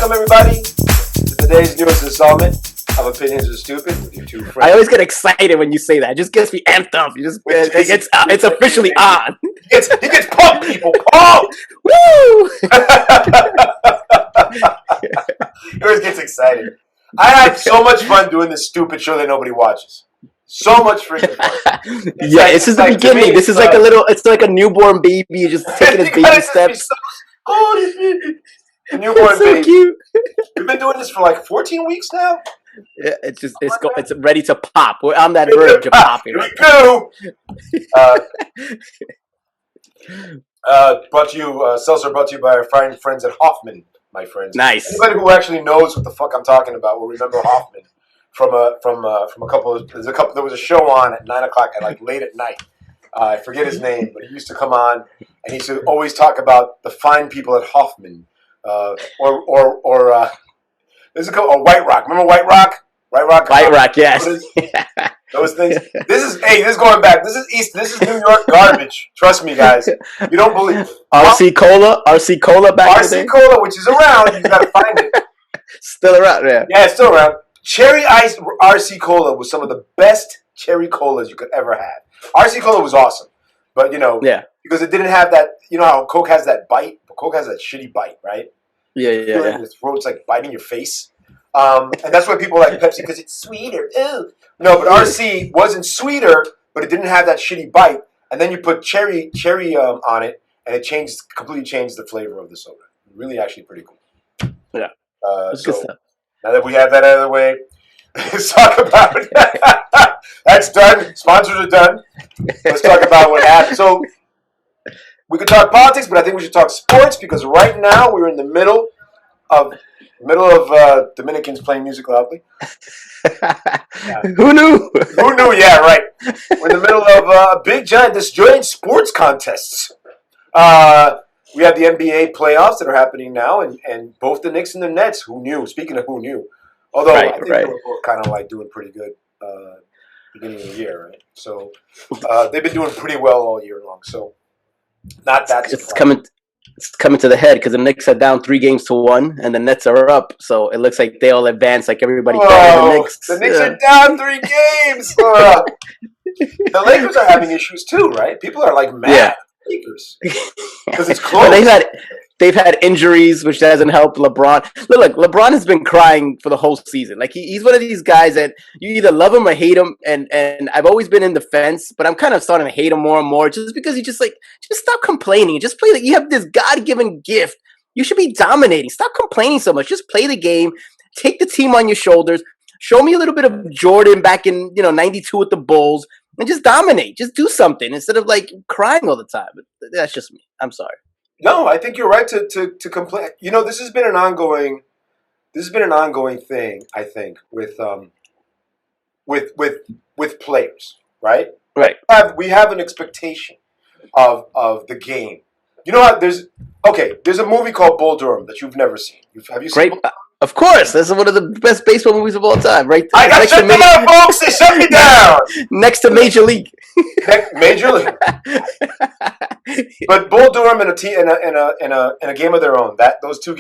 Welcome, everybody, to today's newest installment of Opinions Are Stupid with your two friends. I always get excited when you say that. It just gets me amped up. It's officially on. He gets pumped, people. Pumped! Woo! He always gets excited. I had so much fun doing this stupid show that nobody watches. So much freaking fun. This is the beginning. This is like it's like a newborn baby. You're just taking his baby steps. The newborn So baby. cute. We've been doing this for like 14 weeks now. Yeah, it's ready to pop. We're on that verge of popping. Here we go. Seltzer brought to you by our fine friends at Hoffman, my friends. Nice. Anybody who actually knows what the fuck I'm talking about will remember Hoffman from a couple of there was a show on at 9 o'clock at like late at night. I forget his name, but he used to come on and he used to always talk about the fine people at Hoffman, there's a couple. White Rock. Remember White Rock? White Rock, yes. Those things. This is going back. This is New York garbage. Trust me, guys. You don't believe. RC Cola back in the day. RC Cola, which is around. You gotta find it. Still around, yeah. Yeah, it's still around. Cherry Ice RC Cola was some of the best cherry colas you could ever have. RC Cola was awesome, but because it didn't have that. You know how Coke has that bite. Coke has that shitty bite, right? Yeah. Your throat's like biting your face. And that's why people like Pepsi, because it's sweeter. Ew. No, but RC wasn't sweeter, but it didn't have that shitty bite. And then you put cherry on it, and it completely changed the flavor of the soda. Really, actually, pretty cool. Yeah, that's so good stuff. now that we have that out of the way, let's talk about it. That's done. Sponsors are done. Let's talk about what happened. So we could talk politics, but I think we should talk sports because right now we're in the middle of Dominicans playing music loudly. Yeah. Who knew? Who knew? Yeah, right. We're in the middle of disjointed sports contests. We have the NBA playoffs that are happening now, and both the Knicks and the Nets. Who knew? Speaking of who knew, although I think they were both kind of like doing pretty good beginning of the year, right? So they've been doing pretty well all year long. So not that It's coming to the head because the Knicks are down 3-1, and the Nets are up. So it looks like they all advance, like everybody. The Knicks. The Knicks are down 3 games. The Lakers are having issues too, right? People are like mad at the Lakers because it's close. Well, they've had injuries, which doesn't help LeBron. Look, LeBron has been crying for the whole season. Like he's one of these guys that you either love him or hate him. And I've always been in the fence, but I'm kind of starting to hate him more and more, just because he just stop complaining. Just play. Like you have this God-given gift. You should be dominating. Stop complaining so much. Just play the game. Take the team on your shoulders. Show me a little bit of Jordan back in '92 with the Bulls, and just dominate. Just do something instead of like crying all the time. But that's just me. I'm sorry. No, I think you're right to complain. This has been an ongoing thing. I think with players, right? Right. We have an expectation of the game. You know what? There's a movie called Bull Durham that you've never seen. Have you seen? Great. Of course, this is one of the best baseball movies of all time, right? I got shut down, folks. They shut me down. Next to Major League. Major League. But Bull Durham and a game of their own. Those two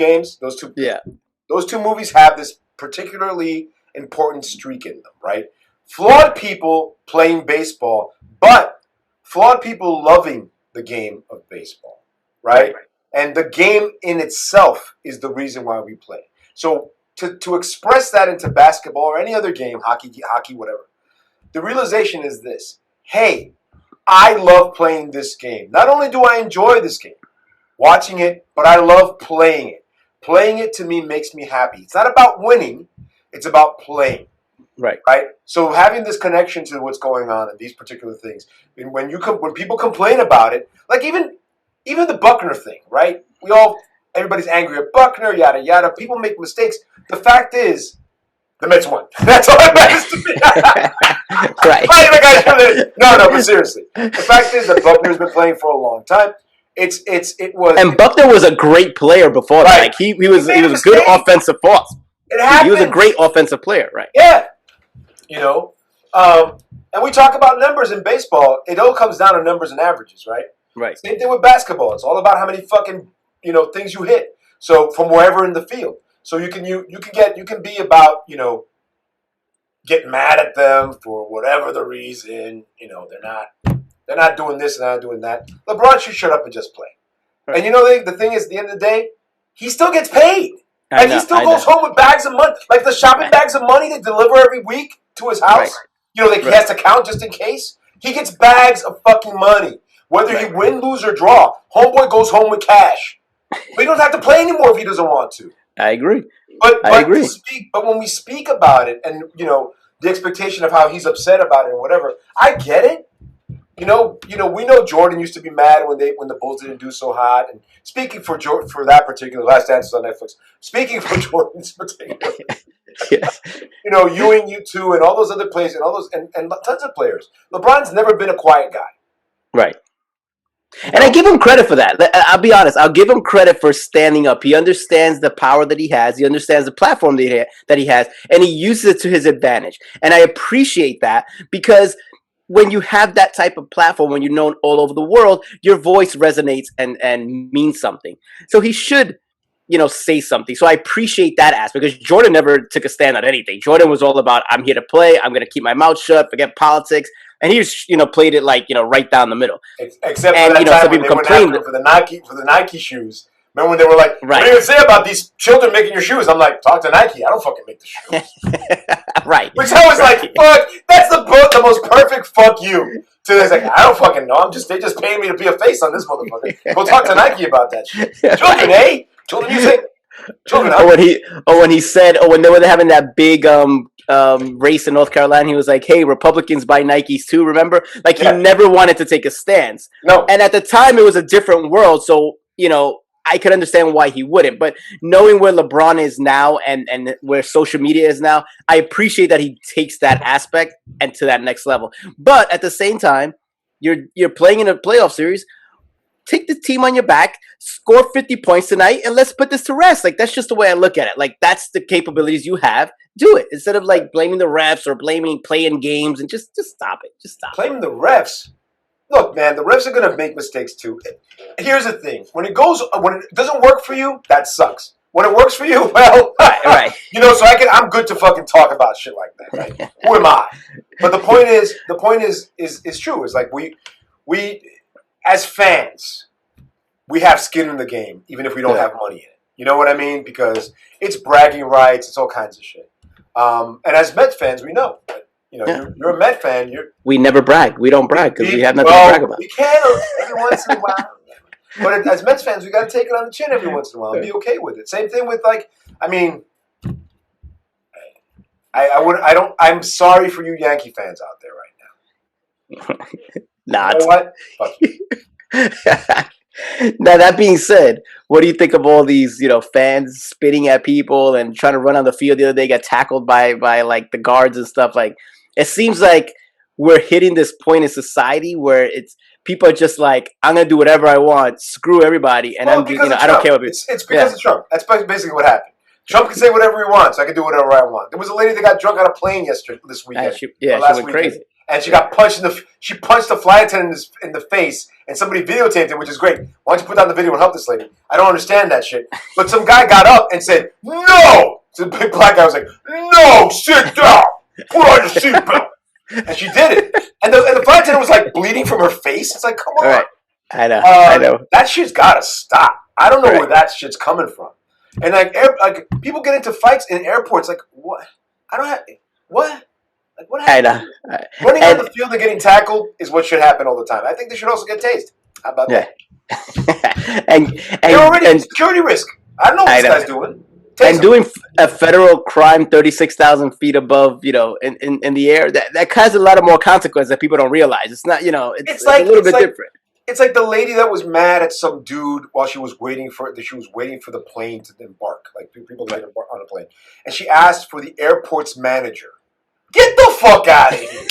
movies have this particularly important streak in them, right? Flawed people playing baseball, but flawed people loving the game of baseball, right? And the game in itself is the reason why we play. So to express that into basketball or any other game, hockey, whatever, the realization is this: hey, I love playing this game. Not only do I enjoy this game, watching it, but I love playing it. Playing it to me makes me happy. It's not about winning; it's about playing. Right. So having this connection to what's going on in these particular things, and when people complain about it, like even the Buckner thing, right? Everybody's angry at Buckner, yada yada. People make mistakes. The fact is, the Mets won. That's all that matters to me. Right. No, but seriously, the fact is that Buckner's been playing for a long time. And Buckner was a great player before that. Like he was a good offensive force. It happened. He was a great offensive player, right? Yeah. And we talk about numbers in baseball. It all comes down to numbers and averages, right? Right. Same thing with basketball. It's all about how many fucking things you hit. So from wherever in the field. So you can be about, get mad at them for whatever the reason. They're not doing this and not doing that. LeBron should shut up and just play. Right. And the thing is, at the end of the day, he still gets paid. He still goes home with bags of money, like the shopping bags of money they deliver every week to his house. Right. He has to count just in case. He gets bags of fucking money. Whether he win, lose, or draw, homeboy goes home with cash. But he doesn't have to play anymore if he doesn't want to. I agree. But when we speak about it, and the expectation of how he's upset about it and whatever, I get it. We know Jordan used to be mad when the Bulls didn't do so hot. And speaking for that particular Last Dance on Netflix, speaking for Jordan's particular, Ewing, U2, and all those other players, and all those and tons of players. LeBron's never been a quiet guy. Right. And I give him credit for that. I'll be honest. I'll give him credit for standing up. He understands the power that he has. He understands the platform that he has, and he uses it to his advantage. And I appreciate that, because when you have that type of platform, when you're known all over the world, your voice resonates and means something. So he should, say something. So I appreciate that aspect, because Jordan never took a stand on anything. Jordan was all about, I'm here to play. I'm going to keep my mouth shut, forget politics. And he just, played it like, right down the middle. Except for that time when they went after for the Nike shoes. Remember when they were like, what do you say about these children making your shoes? I'm like, talk to Nike. I don't fucking make the shoes. Right. Which I was like, fuck, that's the most perfect fuck you. So it's like, I don't fucking know. They just paying me to be a face on this motherfucker. Go talk to Nike about that shit. Children, eh? Children, you say? Children, when they were having that big race in North Carolina, he was like, hey, Republicans buy Nikes too, remember? Like, he never wanted to take a stance. No. And at the time, it was a different world, so, I could understand why he wouldn't. But knowing where LeBron is now and where social media is now, I appreciate that he takes that aspect and to that next level. But at the same time, you're playing in a playoff series. Take the team on your back, score 50 points tonight, and let's put this to rest. Like, that's just the way I look at it. Like, that's the capabilities you have. Do it. Instead of, like, blaming the refs or blaming playing games, and just stop it. Just stop. Blaming the refs. Look, man, the refs are going to make mistakes, too. Here's the thing. When it doesn't work for you, that sucks. When it works for you, well, right. So I'm good to fucking talk about shit like that, right? Who am I? But the point is true. It's like we as fans, we have skin in the game, even if we don't have money in it. You know what I mean? Because it's bragging rights, it's all kinds of shit. And as Mets fans, we know. You're a Met fan. We never brag. We don't brag because we have nothing to brag about. We can every once in a while. But as Mets fans, we got to take it on the chin every once in a while and be okay with it. Same thing with I'm sorry for you Yankee fans out there right now. Not. You know what? Fuck you. Now, that being said, what do you think of all these, fans spitting at people and trying to run on the field? The other day, got tackled by like the guards and stuff. Like, it seems like we're hitting this point in society where people are just like, I'm gonna do whatever I want, screw everybody, and I don't care what. It's because of Trump. That's basically what happened. Trump can say whatever he wants. I can do whatever I want. There was a lady that got drunk on a plane this weekend. She went crazy. And she got punched she punched the flight attendant in the face, and somebody videotaped it, which is great. Why don't you put down the video and help this lady? I don't understand that shit. But some guy got up and said, no! So the big black guy was like, no, sit down! Put on your seatbelt! And she did it. And the flight attendant was like bleeding from her face. It's like, come on. Right. I know. That shit's gotta stop. I don't know where that shit's coming from. And like people get into fights in airports, like, what? What? Like, what happened? Running on the field and getting tackled is what should happen all the time. I think they should also get tased. How about that? and they're already a security risk. I don't know what this guy's doing. Doing a federal crime 36,000 feet above, in the air, that has a lot of more consequences that people don't realize. It's not, it's a little bit different. It's like the lady that was mad at some dude while she was waiting for the plane to embark, like people to embark on a plane, and she asked for the airport's manager. Get the fuck out of here!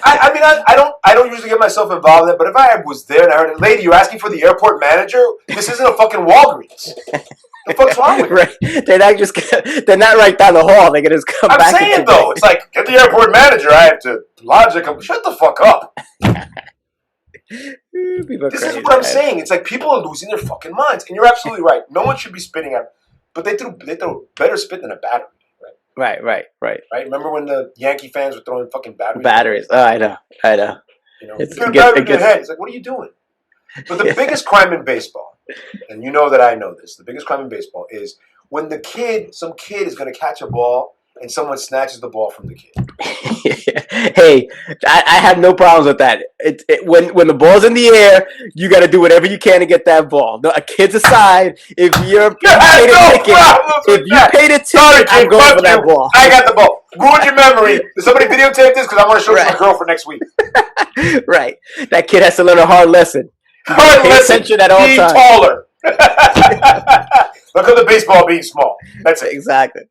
I don't usually get myself involved in it, but if I was there and I heard, lady, you're asking for the airport manager? This isn't a fucking Walgreens. The fuck's wrong with you? They're not right down the hall. They can just come back. I'm saying though, it's like, get the airport manager. I have to logic him. Shut the fuck up. People are This crazy, is what I'm man. saying. It's like people are losing their fucking minds, and you're absolutely right. No one should be spitting at, but they throw better spit than a battery, Right. right? Remember when the Yankee fans were throwing fucking batteries? Batteries. Oh, I know. You know, It's, you put a it gets, battery it in your gets, head. It's like, what are you doing? But the biggest crime in baseball, and you know that I know this, the biggest crime in baseball is when some kid is going to catch a ball and someone snatches the ball from the kid. Hey, I have no problems with that. When the ball's in the air, you got to do whatever you can to get that ball. No, kids aside, if you paid a ticket, Sorry, I'm kid, going fuck for that you. ball. I got the ball. Ruined your memory. Did somebody videotape this? Because I want to show it to my girlfriend next week. Right. That kid has to learn a hard lesson. Pay attention at all be times. taller. Look at the baseball being small. That's it. Exactly.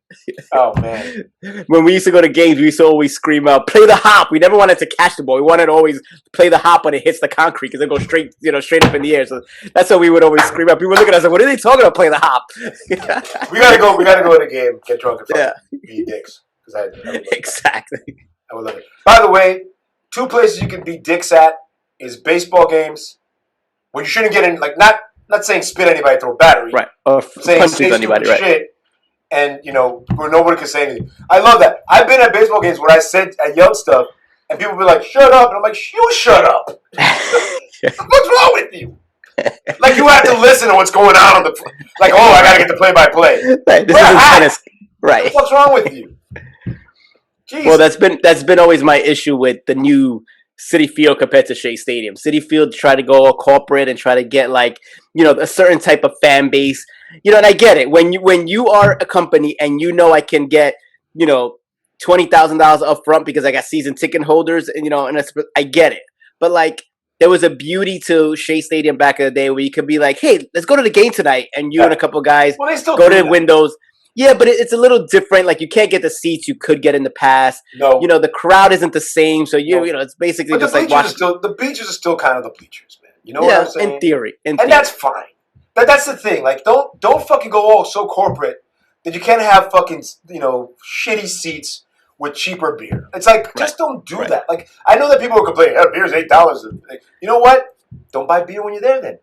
Oh, man. When we used to go to games, we used to always scream out, "Play the hop!" We never wanted to catch the ball. We wanted to always play the hop when it hits the concrete because it goes straight up in the air. So that's what we would always scream out. People would look at us like, "What are they talking about? Play the hop?" We gotta go. We gotta go to the game, get drunk, and fucking be dicks. Because exactly. I would love it. By the way, 2 places you can be dicks at is baseball games, when you shouldn't get in. Like not saying spit at anybody, throw a battery. Right. Or saying punch say anybody. stupid Right. shit. And, where nobody can say anything. I love that. I've been at baseball games where I yelled stuff, and people be like, shut up. And I'm like, you shut up. What's wrong with you? Like, you have to listen to what's going on the... Like, I got to get the play-by-play. Right. This isn't tennis. Right. What's wrong with you? Jeez. Well, that's been always my issue with the new Citi Field compared to Shea Stadium. Citi Field try to go all corporate and try to get a certain type of fan base. And I get it. When you are a company and I can get, $20,000 up front because I got season ticket holders and I get it. But there was a beauty to Shea Stadium back in the day where you could be like, hey, let's go to the game tonight, and you and a couple guys they still go to the windows. Yeah, but it's a little different. Like, you can't get the seats you could get in the past. No. The crowd isn't the same. So it's basically but just the like watching. the bleachers are still kind of the bleachers, man. You know what I'm saying? In theory. And that's fine. That's the thing. Like, don't fucking go all so corporate that you can't have fucking, shitty seats with cheaper beer. It's like, just don't do that. Like, I know that people are complaining, beer's $8. Like, you know what? Don't buy beer when you're there then.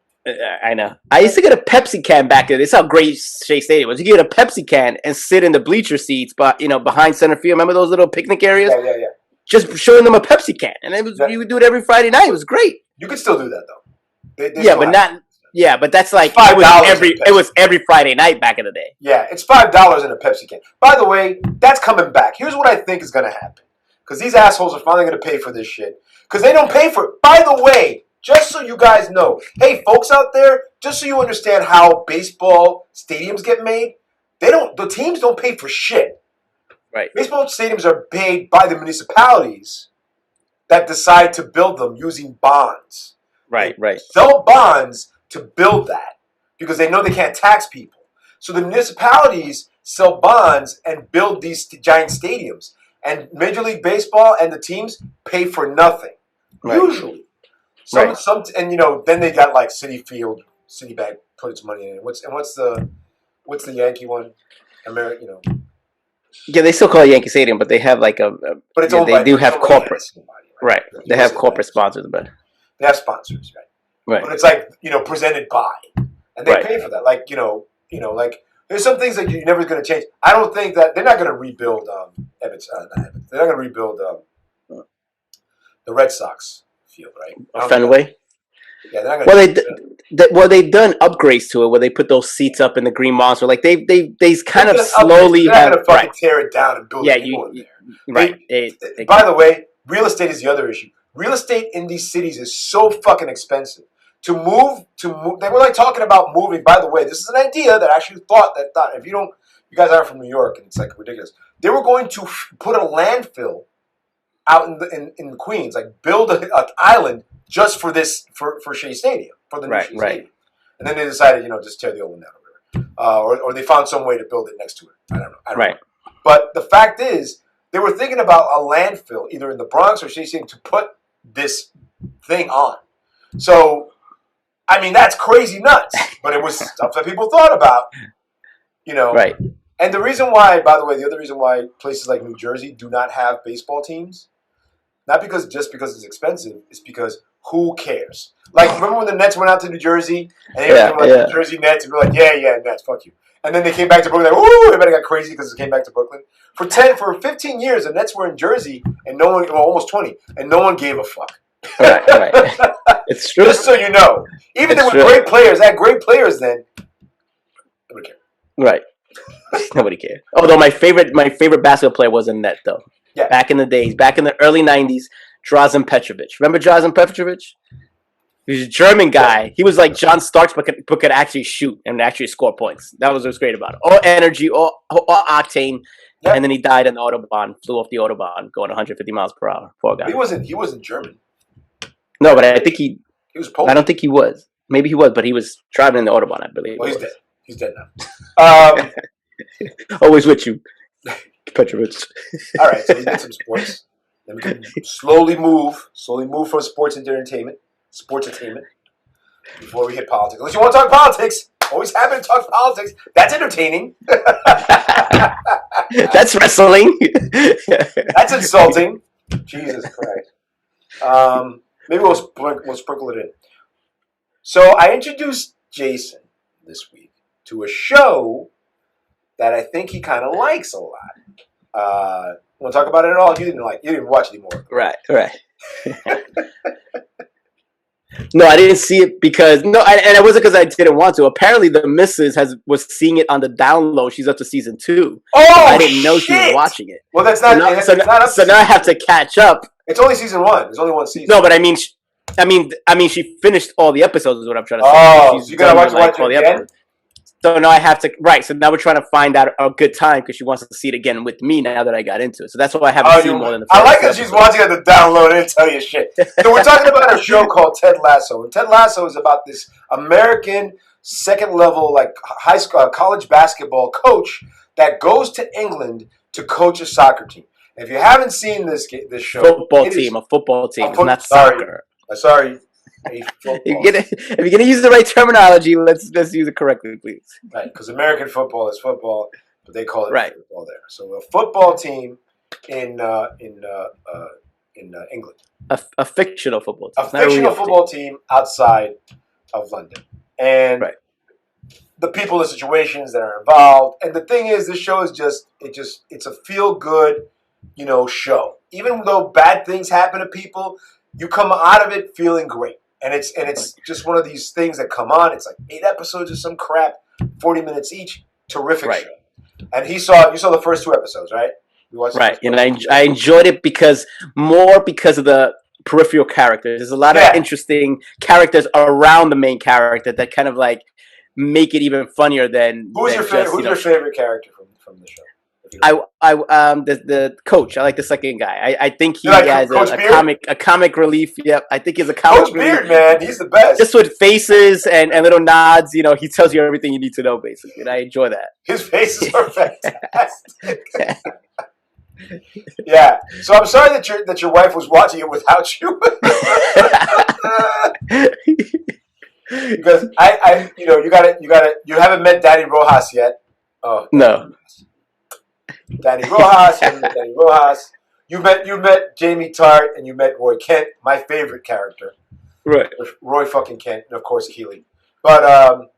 I know. I used to get a Pepsi can back there. This is how great Shea Stadium was. You get a Pepsi can and sit in the bleacher seats, but behind center field. Remember those little picnic areas? Yeah. Just showing them a Pepsi can, and you would do it every Friday night. It was great. You could still do that though. But that's like $5 it was every Friday night back in the day. Yeah, it's $5 in a Pepsi can. By the way, that's coming back. Here's what I think is going to happen, because these assholes are finally going to pay for this shit, because they don't pay for it. By the way, just so you guys know, hey, folks out there, just so you understand how baseball stadiums get made, the teams don't pay for shit. Right. Baseball stadiums are paid by the municipalities that decide to build them using bonds. Right. Sell bonds to build that because they know they can't tax people. So the municipalities sell bonds and build these giant stadiums. And Major League Baseball and the teams pay for nothing. Right. Usually. Then they got like Citibank put its money in it. What's the Yankee one? Yeah, they still call it Yankee Stadium, but they have but it's they do have corporate. Right. They have corporate sponsors, but they have sponsors, right? But it's presented by, and they pay for that. There's some things that you're never going to change. I don't think that they're not going to rebuild They're not going to rebuild the Red Sox field, right? Fenway. Yeah, they're not going well, they've done upgrades to it where they put those seats up in the Green Monster. Like they kind of slowly they're not going to fucking tear it down and build a new one there. Right. By the way, real estate is the other issue. Real estate in these cities is so fucking expensive. To move, they were talking about moving. By the way, this is an idea that I actually thought if you guys aren't from New York, and it's like ridiculous. They were going to put a landfill out in Queens, build an island just for this for Shea Stadium, for the new Shea Stadium. And then they decided, just tear the old one down, or they found some way to build it next to it. I don't know. But the fact is, they were thinking about a landfill either in the Bronx or Shea Stadium to put this thing on. So, I mean, that's crazy nuts. But it was stuff that people thought about, Right. And the reason why, by the way, the other reason why places like New Jersey do not have baseball teams, not because it's expensive, it's because who cares? Like, remember when the Nets went out to New Jersey and they Yeah, were like yeah. New Jersey Nets, and we were like, yeah, Nets, fuck you. And then they came back to Brooklyn, like, woo, everybody got crazy because it came back to Brooklyn. For 15 years, the Nets were in Jersey, and no one, well, almost 20, and no one gave a fuck. Right. It's true. Just so you know, even It's they were true. great players, they had great players then. Nobody cared. Right. Nobody cared. Although my favorite basketball player was in net though. Yeah. Back in the days, back in the early '90s, Drazen Petrovic. Remember Drazen Petrovic? He was a German guy. He was like John Starks, but could actually shoot and actually score points. That was what's great about it. All energy, all octane. Yep. And then he died on the autobahn. Flew off the autobahn, going 150 miles per hour. Poor guy. He wasn't German. No, but I think he was Polish. I don't think he was. Maybe he was, but he was driving in the autobahn, I believe. Well, he's dead. He's dead now. Always with you, Petrovic. All right, so we did some sports. Then we can slowly move from sports into entertainment, before we hit politics. Unless you want to talk politics, always happy to talk politics. That's entertaining. That's wrestling. That's insulting. Jesus Christ. Maybe we'll sprinkle it in. So I introduced Jason this week to a show that I think he kind of likes a lot. Want to talk about it at all? You didn't watch it anymore. Right. No, I didn't see it because and it wasn't because I didn't want to. Apparently, the missus was seeing it on the down low. She's up to season 2. Oh, I didn't know she was watching it. Well, that's not. So now I have to catch up. It's only season 1. There's only one season. No, but I mean, she finished all the episodes. Is what I'm trying to say. Oh, so you gotta watch it again. Episodes. So now I have to So now we're trying to find out a good time because she wants to see it again with me now that I got into it. So that's why I haven't seen more than the first. I like that she's watching it to download and tell you shit. So we're talking about a show called Ted Lasso, and Ted Lasso is about this American second level, like high school, college basketball coach that goes to England to coach a soccer team. And if you haven't seen this show, a football team. It's not soccer. Sorry. If you're gonna use the right terminology, let's use it correctly, please. Right, because American football is football, but they call it football there. So a football team in England, a fictional football team, a fictional football team outside of London, and the people, the situations that are involved. And the thing is, this show is it's a feel good, show. Even though bad things happen to people, you come out of it feeling great. And it's just one of these things that come on. It's like 8 episodes of some crap, 40 minutes each. Terrific show. And you saw the first 2 episodes, right? We watched and I enjoyed it because of the peripheral characters. There's a lot of interesting characters around the main character that kind of like make it even funnier than. Who's your favorite character from the show? The coach. I like the second guy. I think he has a comic relief. Yep, I think he's a comic Coach Beard, man. He's the best. Just with faces and little nods, he tells you everything you need to know, basically. And I enjoy that. His faces are fantastic. Yeah. So I'm sorry that your wife was watching it without you. Because you haven't met Danny Rojas yet. Oh no. Danny Rojas. You met Jamie Tart and you met Roy Kent, my favorite character. Right. Roy fucking Kent, and of course Keeley. But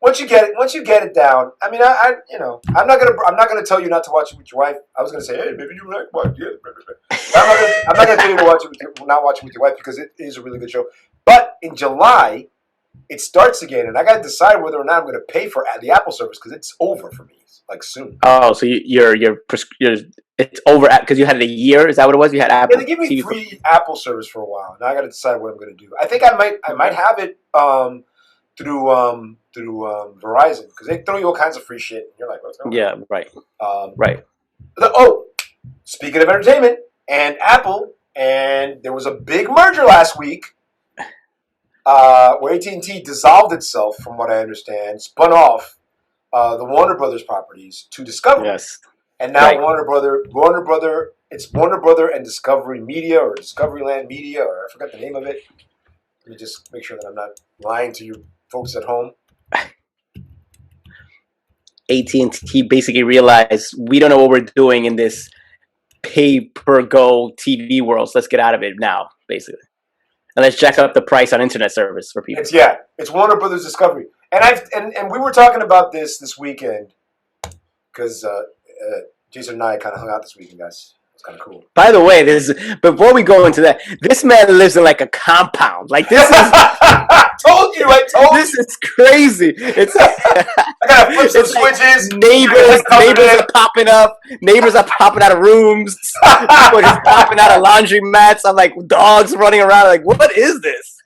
once you get it down, I mean, I'm not gonna tell you not to watch it with your wife. I was gonna say, hey, maybe you like watch it. I'm not gonna tell you to not watch it with your wife because it is a really good show. But in July, it starts again, and I got to decide whether or not I'm going to pay for the Apple service because it's over for me, like soon. Oh, so it's over because you had it a year? Is that what it was? You had Apple? Yeah, they gave me free Apple service for a while. Now I got to decide what I'm going to do. I think I might have it through Verizon because they throw you all kinds of free shit. And you're like, what's going on? Yeah, right. Speaking of entertainment and Apple, and there was a big merger last week. Where AT&T dissolved itself, from what I understand, spun off the Warner Brothers properties to Discovery. Yes. And now Warner Brother, it's Warner Brother and Discovery Media or Discoveryland Media, or I forgot the name of it. Let me just make sure that I'm not lying to you folks at home. AT&T basically realized we don't know what we're doing in this pay-per-go TV world, so let's get out of it now, basically. And let's jack up the price on internet service for people. It's Warner Brothers Discovery, and we were talking about this weekend because Jason and I kind of hung out this weekend, guys. It's kind of cool. By the way, before we go into that, this man lives in like a compound. Like this is. I told you. This is crazy. It's. I gotta flip some switches. Neighbors are popping up. Neighbors are popping out of rooms. People are just popping out of laundry mats. I'm like dogs running around. Like, what is this?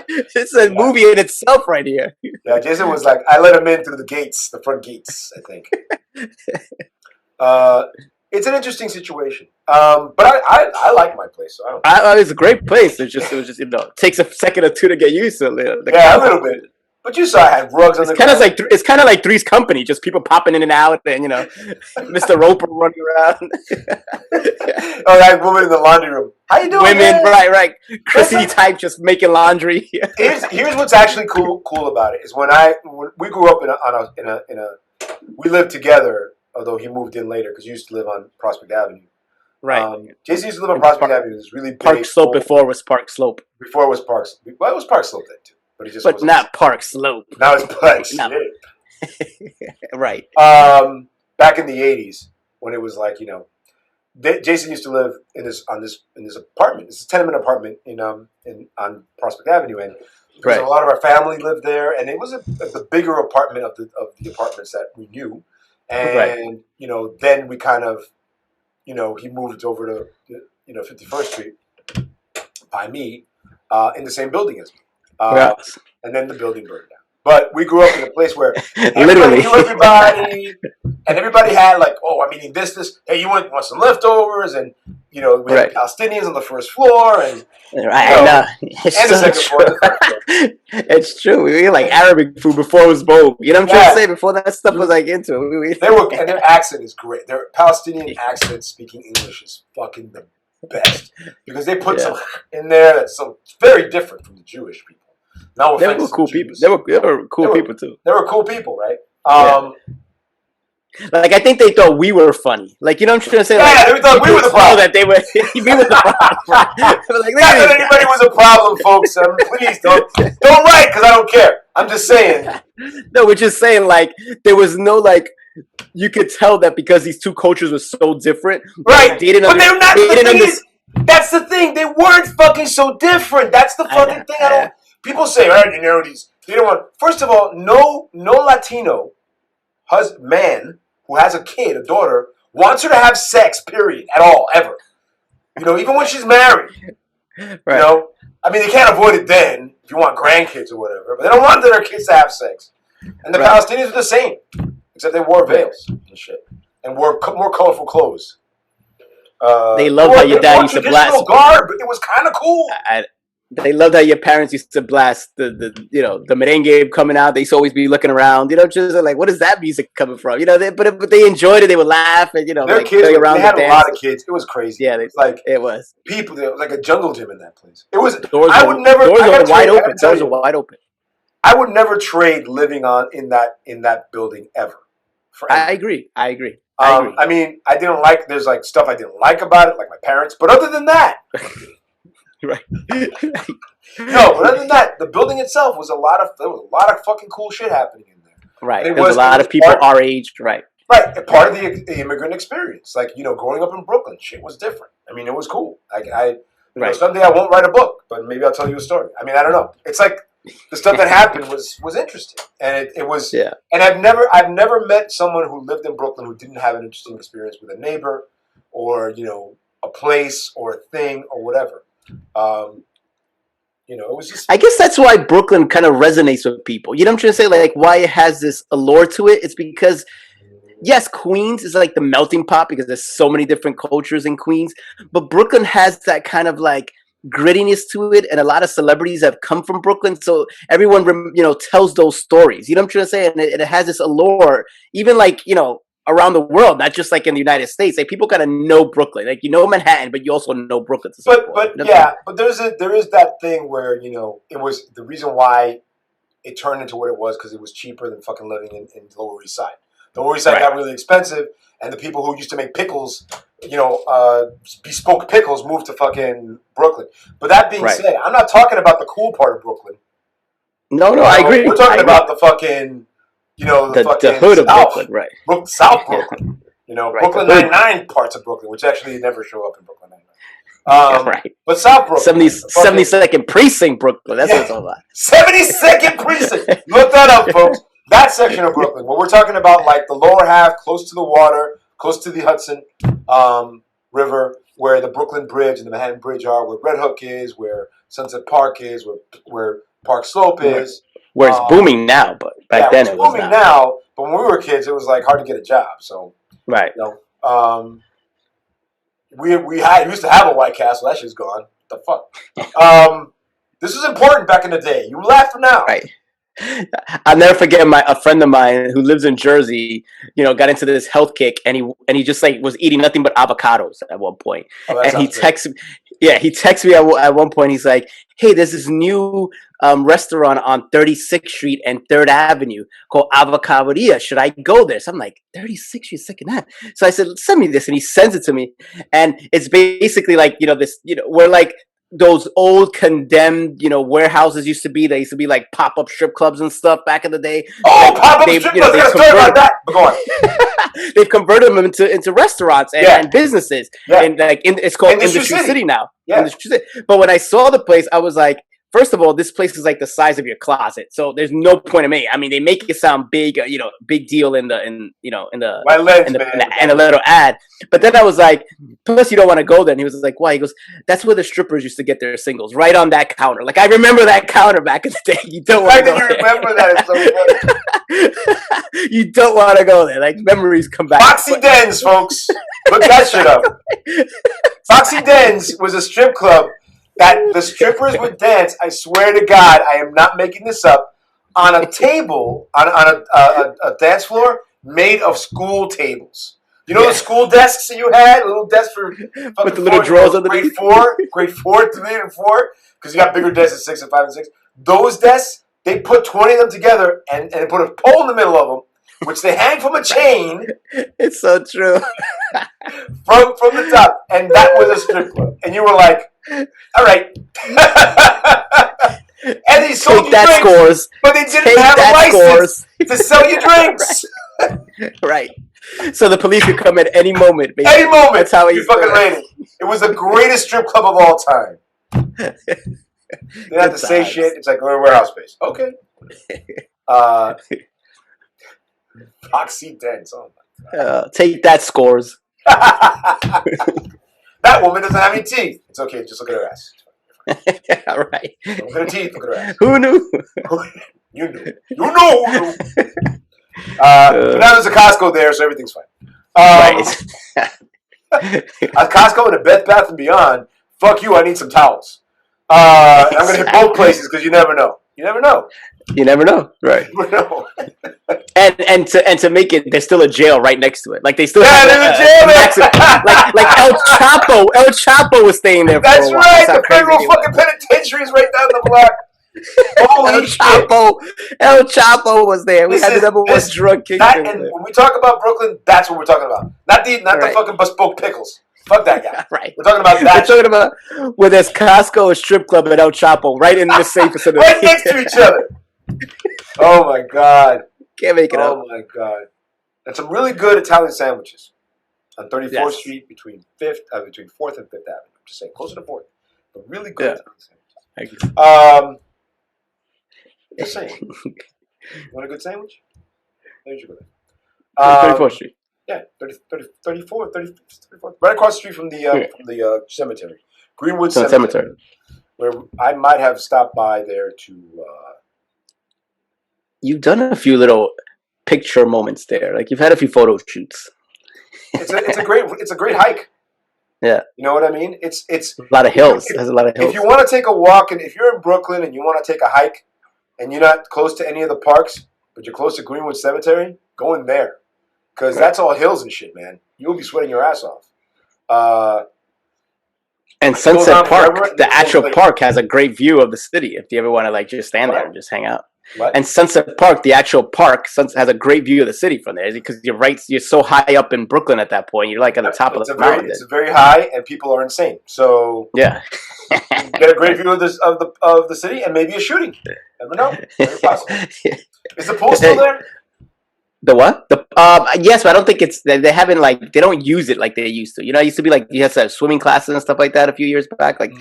It's a movie in itself right here. Yeah, Jason was like, I let him in through the front gates, I think. It's an interesting situation. But I like my place. So it's a great place. It was just takes a second or two to get used to. A little bit. But you saw I had rugs on the ground. It's kind of like Three's Company, just people popping in and out, and Mr. Roper running around. Oh, that woman in the laundry room. How you doing? Women, right. Chrissy type just making laundry. Here's what's actually cool about it is when we grew up we lived together. Although he moved in later because he used to live on Prospect Avenue. Right. Jason used to live on Prospect Avenue. It was really big. Park Slope before it was Park Slope. Before it was Park. Well, it was Park Slope then too. But not Park Slope. Now it's Park Slope. Right. Back in the 80s, when it was like, Jason used to live in this apartment. It's a tenement apartment on Prospect Avenue, and a lot of our family lived there, and it was the bigger apartment of the apartments that we knew. And then we kind of, he moved over to 51st Street by me in the same building as me. And then the building burned down. But we grew up in a place where everybody knew everybody, and everybody had like, oh, I'm eating this. Hey, you want some leftovers? And we had Palestinians on the first floor, and the second floor. It's true. We ate like Arabic food before it was bold. You know what I'm trying to say? Before that stuff was like into it. And their accent is great. Their Palestinian accent speaking English is fucking the best because they put some in there that's very different from the Jewish people. No offense, they were cool people. They were cool people too. They were cool people, right? Like I think they thought we were funny. Like you know what I'm trying to say? They thought we were the problem. That we were the problem. Like, not that anybody was a problem, folks. Please don't write because I don't care. I'm just saying. No, we're just saying like there was no like. You could tell that because these two cultures were so different. Right. But they're not. That's the thing. They weren't fucking so different. That's the fucking thing. People say, these. They don't want. First of all, no Latino man who has a kid, a daughter, wants her to have sex. Period. At all, ever. Even when she's married. Right. I mean, they can't avoid it then if you want grandkids or whatever. But they don't want their kids to have sex. And the Palestinians are the same, except they wore veils and shit and wore more colorful clothes. They love how your dad used to blast garb. It was kind of cool. They loved how your parents used to blast the merengue coming out. They used to always be looking around, just like, what is that music coming from? But they enjoyed it. They would laugh and their like kids. Play around. They had a lot of kids. It was crazy. Yeah, it was people. There was like a jungle gym in that place. It was. Doors were wide open. Doors were wide open. I would never trade living in that building ever. I agree. I mean, I didn't like. There's like stuff I didn't like about it, like my parents. But other than that. Right. No, but other than that, the building itself there was a lot of fucking cool shit happening in there. Right. There was a lot of people our age, right. Right. Part of the immigrant experience. Like, growing up in Brooklyn, shit was different. I mean, it was cool. Someday I won't write a book, but maybe I'll tell you a story. I mean, I don't know. It's like the stuff that happened was interesting. And it was and I've never met someone who lived in Brooklyn who didn't have an interesting experience with a neighbor or, a place or a thing or whatever. It was just. I guess that's why Brooklyn kind of resonates with people. You know what I'm trying to say? Like why it has this allure to it. It's because, yes, Queens is like the melting pot because there's so many different cultures in Queens. But Brooklyn has that kind of like grittiness to it, and a lot of celebrities have come from Brooklyn, so everyone tells those stories. You know what I'm trying to say? And it has this allure, even like around the world, not just like in the United States. Like people kind of know Brooklyn, like Manhattan, but you also know Brooklyn. But there is that thing where it was the reason why it turned into what it was because it was cheaper than fucking living in the Lower East Side. The Lower East Side Right. got really expensive, and the people who used to make pickles, bespoke pickles, moved to fucking Brooklyn. But that being Right. said, I'm not talking about the cool part of Brooklyn. No, I agree. We're talking I agree. about the fucking, the fucking the hood of South, Brooklyn, right? South Brooklyn. Right, Brooklyn the hood. Nine-Nine parts of Brooklyn, which actually never show up in Brooklyn Nine-Nine. Right. But South Brooklyn. 72nd Precinct, Brooklyn. That's what it's all about. 72nd Precinct. Look that up, folks. That section of Brooklyn. When we're talking about like the lower half, close to the water, close to the Hudson River, where the Brooklyn Bridge and the Manhattan Bridge are, where Red Hook is, where Sunset Park is, where Park Slope is. Where it's booming now, but back then it was booming not. now. But when we were kids, it was like hard to get a job. So right. We used to have a White Castle. That shit's gone. The fuck. This was important back in the day. You laugh now. Right. I'll never forget a friend of mine who lives in Jersey, got into this health kick, and he just like was eating nothing but avocados at one point. And he texted me at one point. He's like, "Hey, there's this new restaurant on 36th Street and 3rd Avenue called Avocaderia. Should I go there?" So I'm like, 36th Street, second that. So I said, "Send me this," and he sends it to me, and it's basically like we're like those old condemned, warehouses used to be. They used to be like pop-up strip clubs and stuff back in the day. Oh, pop-up strip clubs! Got a story about that. But go on. They've converted them into restaurants and businesses, and it's called Industry City now. Yeah. Industry City. But when I saw the place, I was like, first of all, this place is like the size of your closet, so there's no point in me. I mean, they make it sound big, big deal in the little ad. But then I was like, plus you don't want to go there. And he was like, why? He goes, that's where the strippers used to get their singles, right on that counter. Like I remember that counter back in the day. You don't want to go there. Remember that? It's so funny. You don't want to go there. Like memories come back. Foxy Dens, folks. Look that shit up. Foxy Dens was a strip club that the strippers would dance. I swear to God, I am not making this up. On a table, on a dance floor made of school tables. You know the school desks that you had, little desks for with the little drawers underneath. grade 4, 3, and 4, because you got bigger desks at 6 and 5 and 6. Those desks, they put 20 of them together and put a pole in the middle of them, which they hang from a chain. It's so true. from the top, and that was a strip club, and you were like, all right. And they sold you drinks, scores. But they didn't have a license to sell you drinks. Right. So the police could come at any moment. Basically. Any moment. That's how you fucking ran it. It was the greatest strip club of all time. They didn't have to say shit. It's like, we're a warehouse space. Okay. Foxy Dens. Oh my God. Take that, scores. That woman doesn't have any teeth. It's okay. Just look at her ass. All right. Look at her teeth. Look at her ass. Who knew? You knew. You know who knew. But now there's a Costco there, so everything's fine. Right. A Costco and a Bed Bath and Beyond. Fuck you. I need some towels. I'm gonna hit both places because you never know. You never know. You never know. Right. You never know. And to make it, there's still a jail right next to it. Like they still have there's a jail like El Chapo. El Chapo was staying there. That's for a while. right. That's the federal fucking penitentiary is right down the block. Holy El Chapo was there. We had the number one drug king. And when we talk about Brooklyn, that's what we're talking about. Not the fucking bespoke pickles. Fuck that guy. Right. We're talking about that. We're talking about where there's Costco, a strip club, and El Chapo right in the same facility. Right next to each other. Oh my God. Can't make it up. Oh my God. And some really good Italian sandwiches on 34th Street between 4th and 5th Avenue. I'm just saying, closer to 4th. But really good Italian sandwiches. Just saying. You want a good sandwich? There you go. 34th Street. Yeah, 34, 34. Right across the street from the cemetery. Greenwood Cemetery. Where I might have stopped by there to... You've done a few little picture moments there. Like, you've had a few photo shoots. It's a great hike. Yeah. You know what I mean? It's a lot of hills. There's a lot of hills. If you want to take a walk, and if you're in Brooklyn and you want to take a hike, and you're not close to any of the parks, but you're close to Greenwood Cemetery, go in there. Because that's all hills and shit, man. You'll be sweating your ass off. And Sunset Park, the actual park, has a great view of the city. If you ever want to just stand there and just hang out. What? And Sunset Park, the actual park, has a great view of the city from there because you're so high up in Brooklyn at that point. You're like at the top of the mountain. It's a very high, and people are insane. So yeah, you get a great view of the city, and maybe a shooting. Never know. Very possible. Is the pool still there? The what? Yes, but I don't think they haven't they don't use it like they used to. It used to be like you had to have swimming classes and stuff like that a few years back. Like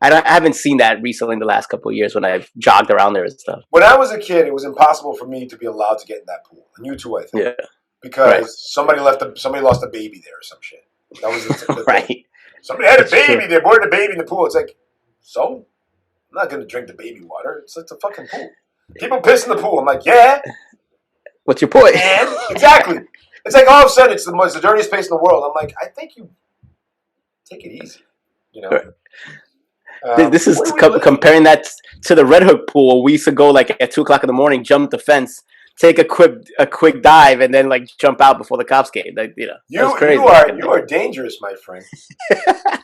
I haven't seen that recently in the last couple of years when I've jogged around there and stuff. When I was a kid, it was impossible for me to be allowed to get in that pool, and you too, I think. Yeah. Because somebody lost a baby there or some shit. That was the right. Thing. Somebody had a baby. They boarded a baby in the pool. It's like, so I'm not going to drink the baby water. It's a fucking pool. People piss in the pool. I'm like, yeah. What's your point? And exactly. It's like all of a sudden it's the dirtiest place in the world. I'm like, I think you take it easy. This is comparing that to the Red Hook pool. We used to go like at 2:00 in the morning, jump the fence, take a quick dive, and then like jump out before the cops came. That's crazy. You are dangerous, my friend.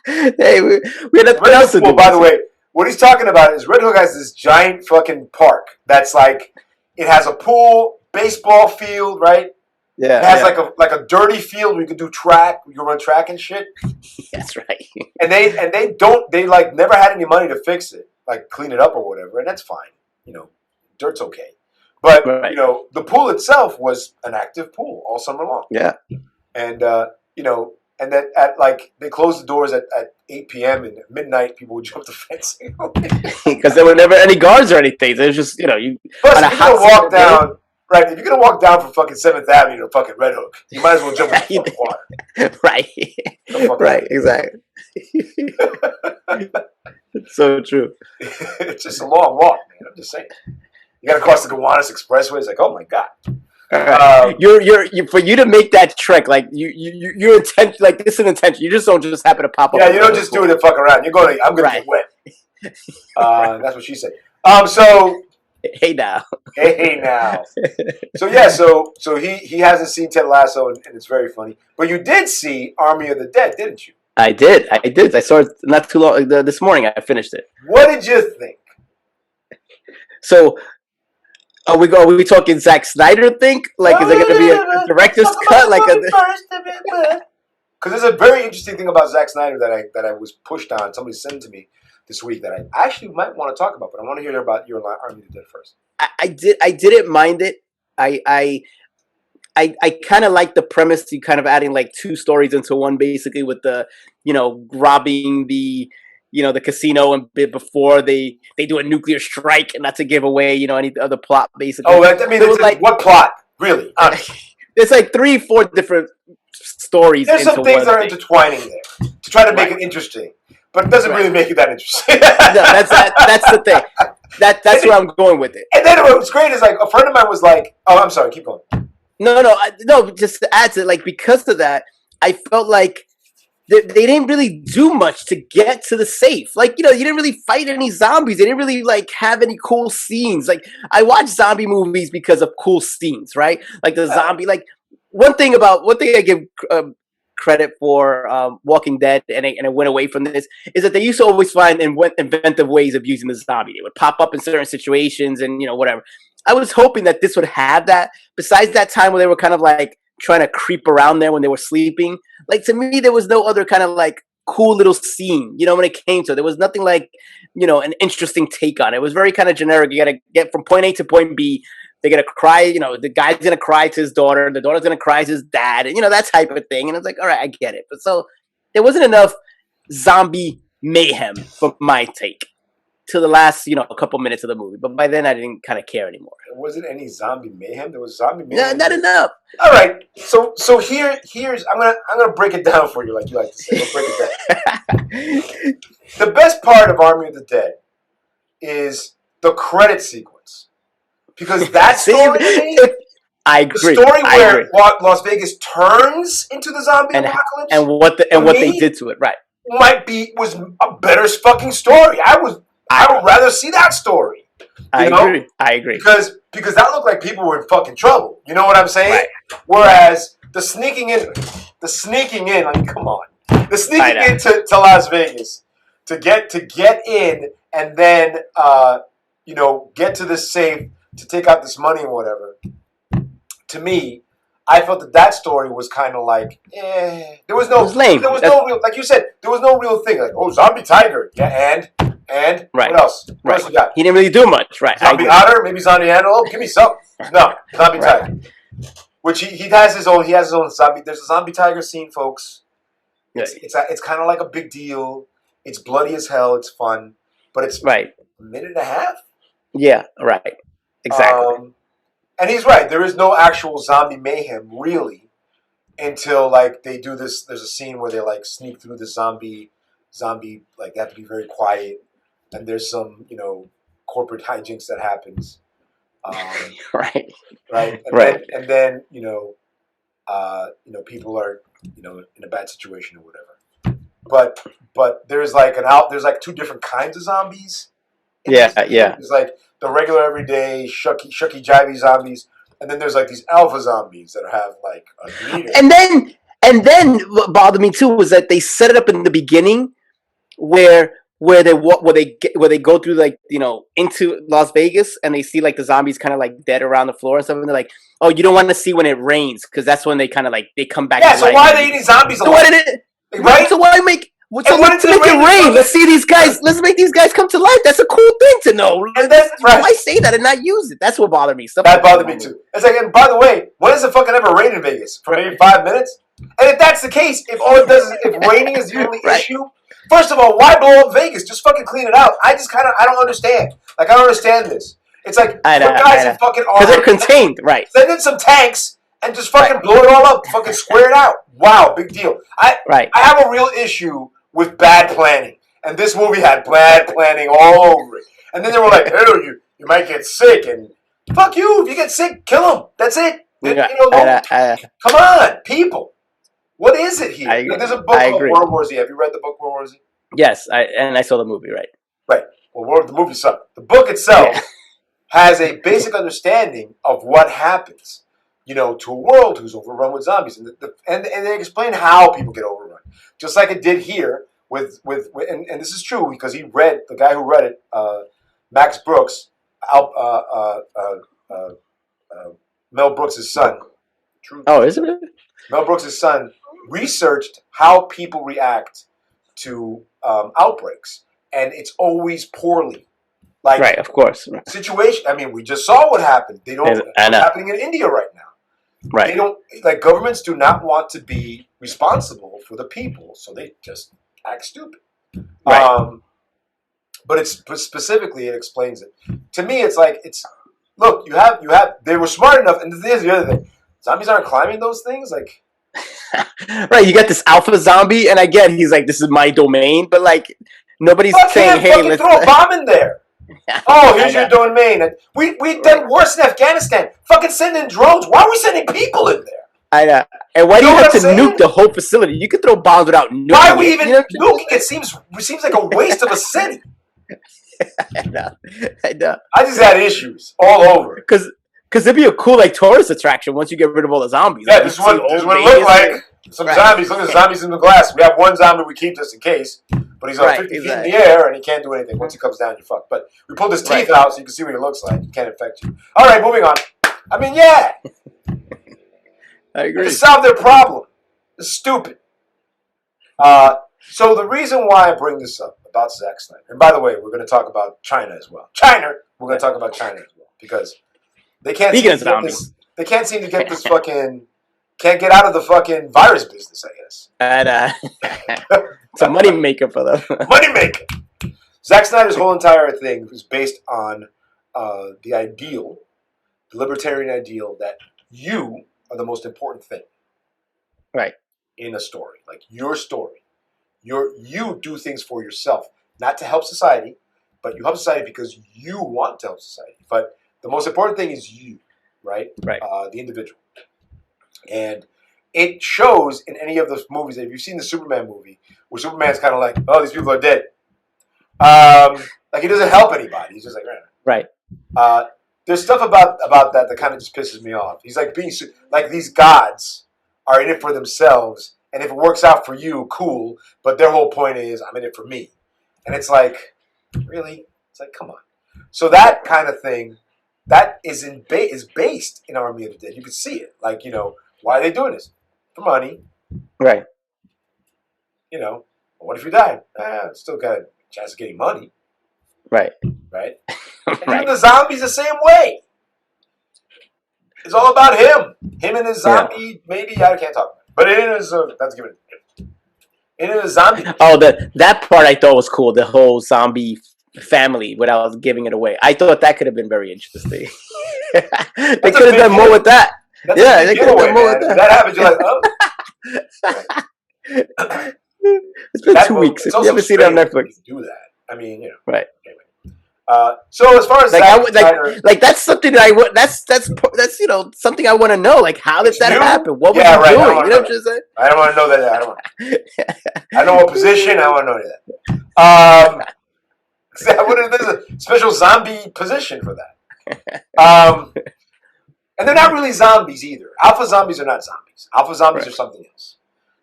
Hey, we had nothing else to do. By the way, what he's talking about is Red Hook has this giant fucking park that's like it has a pool. Baseball field, right? Yeah. It has like a dirty field where you can do track, you can run track and shit. That's right. And they never had any money to fix it, like clean it up or whatever, and that's fine. Dirt's okay. But the pool itself was an active pool all summer long. Yeah. And and then they closed the doors at 8 p.m. and at midnight people would jump the fence because there were never any guards or anything. There's just you. Plus, if you're gonna walk down. Right, if you're gonna walk down from fucking 7th Avenue to fucking Red Hook, you might as well jump in the fucking water. Right. Right, exactly. It's so true. It's just a long walk, man. I'm just saying. You gotta cross the Gowanus Expressway. It's like, oh my god. You're for you to make that trek, like your intent, like this is an intention. You just don't just happen to pop up. Yeah, you don't just do it and fuck around. I'm gonna get wet. That's what she said. So. Hey now. So he hasn't seen Ted Lasso and it's very funny. But you did see Army of the Dead, didn't you? I did. I saw it not too long this morning. I finished it. What did you think? So are we talking Zack Snyder think? Like is it gonna be a director's cut? Because there's a very interesting thing about Zack Snyder that I was pushed on. Somebody sent it to me this week that I actually might want to talk about, but I want to hear about your Army of the Dead first. I didn't mind it. I kind of like the premise. You kind of adding like two stories into one, basically, with the robbing the the casino and before they do a nuclear strike, and not to give away any other plot, basically. Oh, I mean, it's like what plot really? There's like 3-4 different stories. There's some things that are intertwining there to try to make it interesting. But it doesn't really make it that interesting. No, that's the thing. That's where I'm going with it. And then what's great is like a friend of mine was like, "Oh, I'm sorry, keep going." No. Just to add to it, like because of that, I felt like they didn't really do much to get to the safe. Like you didn't really fight any zombies. They didn't really like have any cool scenes. Like I watch zombie movies because of cool scenes, right? Like the zombie. Like one thing I give credit for Walking Dead, and it went away from this, is that they used to always find inventive ways of using the zombie. It would pop up in certain situations and whatever. I was hoping that this would have that. Besides that time where they were kind of like trying to creep around there when they were sleeping, like to me there was no other kind of like cool little scene. When it came to it, there was nothing like an interesting take on it. It was very kind of generic. You got to get from point A to point B. They're going to cry, the guy's going to cry to his daughter, the daughter's going to cry to his dad, and, that type of thing. And it's like, all right, I get it. But so there wasn't enough zombie mayhem for my take to the last, a couple minutes of the movie. But by then I didn't kind of care anymore. There wasn't any zombie mayhem? There was zombie mayhem? No, not enough. All right. So here's, I'm gonna break it down for you like you like to say. We'll break it down. The best part of Army of the Dead is the credit sequence. Because that story, I agree. The story where Las Vegas turns into the zombie apocalypse, and what they did to it, right? Was a better fucking story. I would rather see that story. I agree. Because that looked like people were in fucking trouble. You know what I'm saying? Right. Whereas the sneaking in, I mean, come on, the sneaking into Las Vegas to get in and then get to the safe. to take out this money and whatever. To me, I felt that story was kind of like, there was no, It was lame. there was no real, like you said, there was no real thing. Like, oh, zombie tiger, yeah, and Right. what else? What Right. else we got? He didn't really do much. Right. I Zombie agree. otter, maybe zombie antelope. Give me something. No, zombie Right. tiger. Which he has his own. He has his own zombie. There's a zombie tiger scene, folks. It's kind of like a big deal. It's bloody as hell. It's fun, but it's Right. a minute and a half. Yeah. Right. Exactly. And he's right. There is no actual zombie mayhem really until like they do this. There's a scene where they like sneak through the zombie like they have to be very quiet, and there's some corporate hijinks that happens. Right. Right. Right. And then people are in a bad situation or whatever. But there's like two different kinds of zombies. Yeah. Yeah. There's like the regular everyday shucky jivey zombies, and then there's like these alpha zombies that have like a leader. And then what bothered me too was that they set it up in the beginning where they go through like into Las Vegas and they see like the zombies kind of like dead around the floor and stuff, and they're like, oh, you don't want to see when it rains because that's when they kind of like they come back. Yeah, to so life. why are they eating zombies? So why did it? Right? So why make? So let's make it rain. Let's see these guys. Let's make these guys come to life. That's a cool thing to know. And that's right. Why say that and not use it? That's what bothered me. That bothered me too. It's like, and by the way, when does it fucking ever rain in Vegas? For maybe 5 minutes? And if that's the case, if all it does is if raining is the only issue, first of all, why blow up Vegas? Just fucking clean it out. I don't understand. Like I don't understand this. It's like I know, guys in fucking armor. Because they're contained, right? Send in some tanks and just fucking blow it all up. Fucking square it out. Wow, big deal. I have a real issue with bad planning. And this movie had bad planning all over it. And then they were like, oh, you might get sick. And fuck you. If you get sick, kill them. That's it. Come on, people. What is it here? There's a book called World War Z. Have you read the book World War Z? Yes, I saw the movie, right. Right. Well, the movie sucked. The book itself has a basic understanding of what happens, to a world who's overrun with zombies. And they explain how people get overrun. Just like it did here with and this is true because the guy who read it, Max Brooks, Mel Brooks' son. True. Oh, is it? Mel Brooks' son researched how people react to outbreaks, and it's always poorly. Like, right, of course. Situation. I mean, we just saw what happened. It's happening in India right now. Right. They don't like governments do not want to be responsible for the people, so they just act stupid. Right. But specifically it explains it. To me, it's like look, you have they were smart enough, and here's the other thing: zombies aren't climbing those things, like. Right, you got this alpha zombie, and again, he's like, "This is my domain," but like nobody's saying, "Hey, let's throw a bomb in there." Oh, here's your domain. We done worse in Afghanistan. Fucking send in drones. Why are we sending people in there? I know. And why do you have to nuke the whole facility? You could throw bombs without nuking. Why are we even nuking? It seems like a waste of a city. I know. I just had issues all over. Because it'd be a cool tourist attraction once you get rid of all the zombies. Yeah, this is what it looked like. Some zombies. Look at the zombies in the glass. We have one zombie we keep just in case. But he's 50 feet in the air and he can't do anything. Once he comes down, you're fucked. But we pulled his teeth out so you can see what he looks like. He can't infect you. All right, moving on. I mean, yeah. I agree. To solve their problem. It's stupid. So the reason why I bring this up about Zack Snyder, and by the way, we're going to talk about China as well. We're going to talk about China as well because they can't. They can't seem to get this fucking. Can't get out of the fucking virus business, I guess. And it's a money maker for them. Money maker. Zack Snyder's whole entire thing is based on the ideal, the libertarian ideal that you are the most important thing. Right. In a story. Like your story. You do things for yourself. Not to help society, but you help society because you want to help society. But the most important thing is you, right? Right. The individual. And it shows in any of those movies. If you've seen the Superman movie, where Superman's kind of like, oh, these people are dead. Like he doesn't help anybody. He's just like, right. There's stuff about that kind of just pisses me off. He's like being like these gods are in it for themselves, and if it works out for you, cool. But their whole point is, I'm in it for me, and it's like, really, it's like, come on. So that kind of thing that is based in Army of the Dead. You can see it. Like, why are they doing this? For money. Right. What if you die? Still got a chance of getting money. Right. Right? And even the zombies the same way. It's all about him. Him and his zombie, maybe, I can't talk about it. But in his, that's given it. In his zombie. Oh, that part I thought was cool. The whole zombie family without giving it away. I thought that could have been very interesting. They could have done more with that. That's they could have done more with that. That happens, you're like, oh. It's been 2 weeks. If you haven't seen it on Netflix. Do that. I mean, Right. Anyway. So as far as that's something that that's something I want to know. Like, how did that happen? What were you doing? You know what I'm saying? I don't want to know that. I don't know what position. I don't want to know any of that. There's a special zombie position for that. And they're not really zombies either. Alpha zombies are not zombies. Alpha zombies are something else.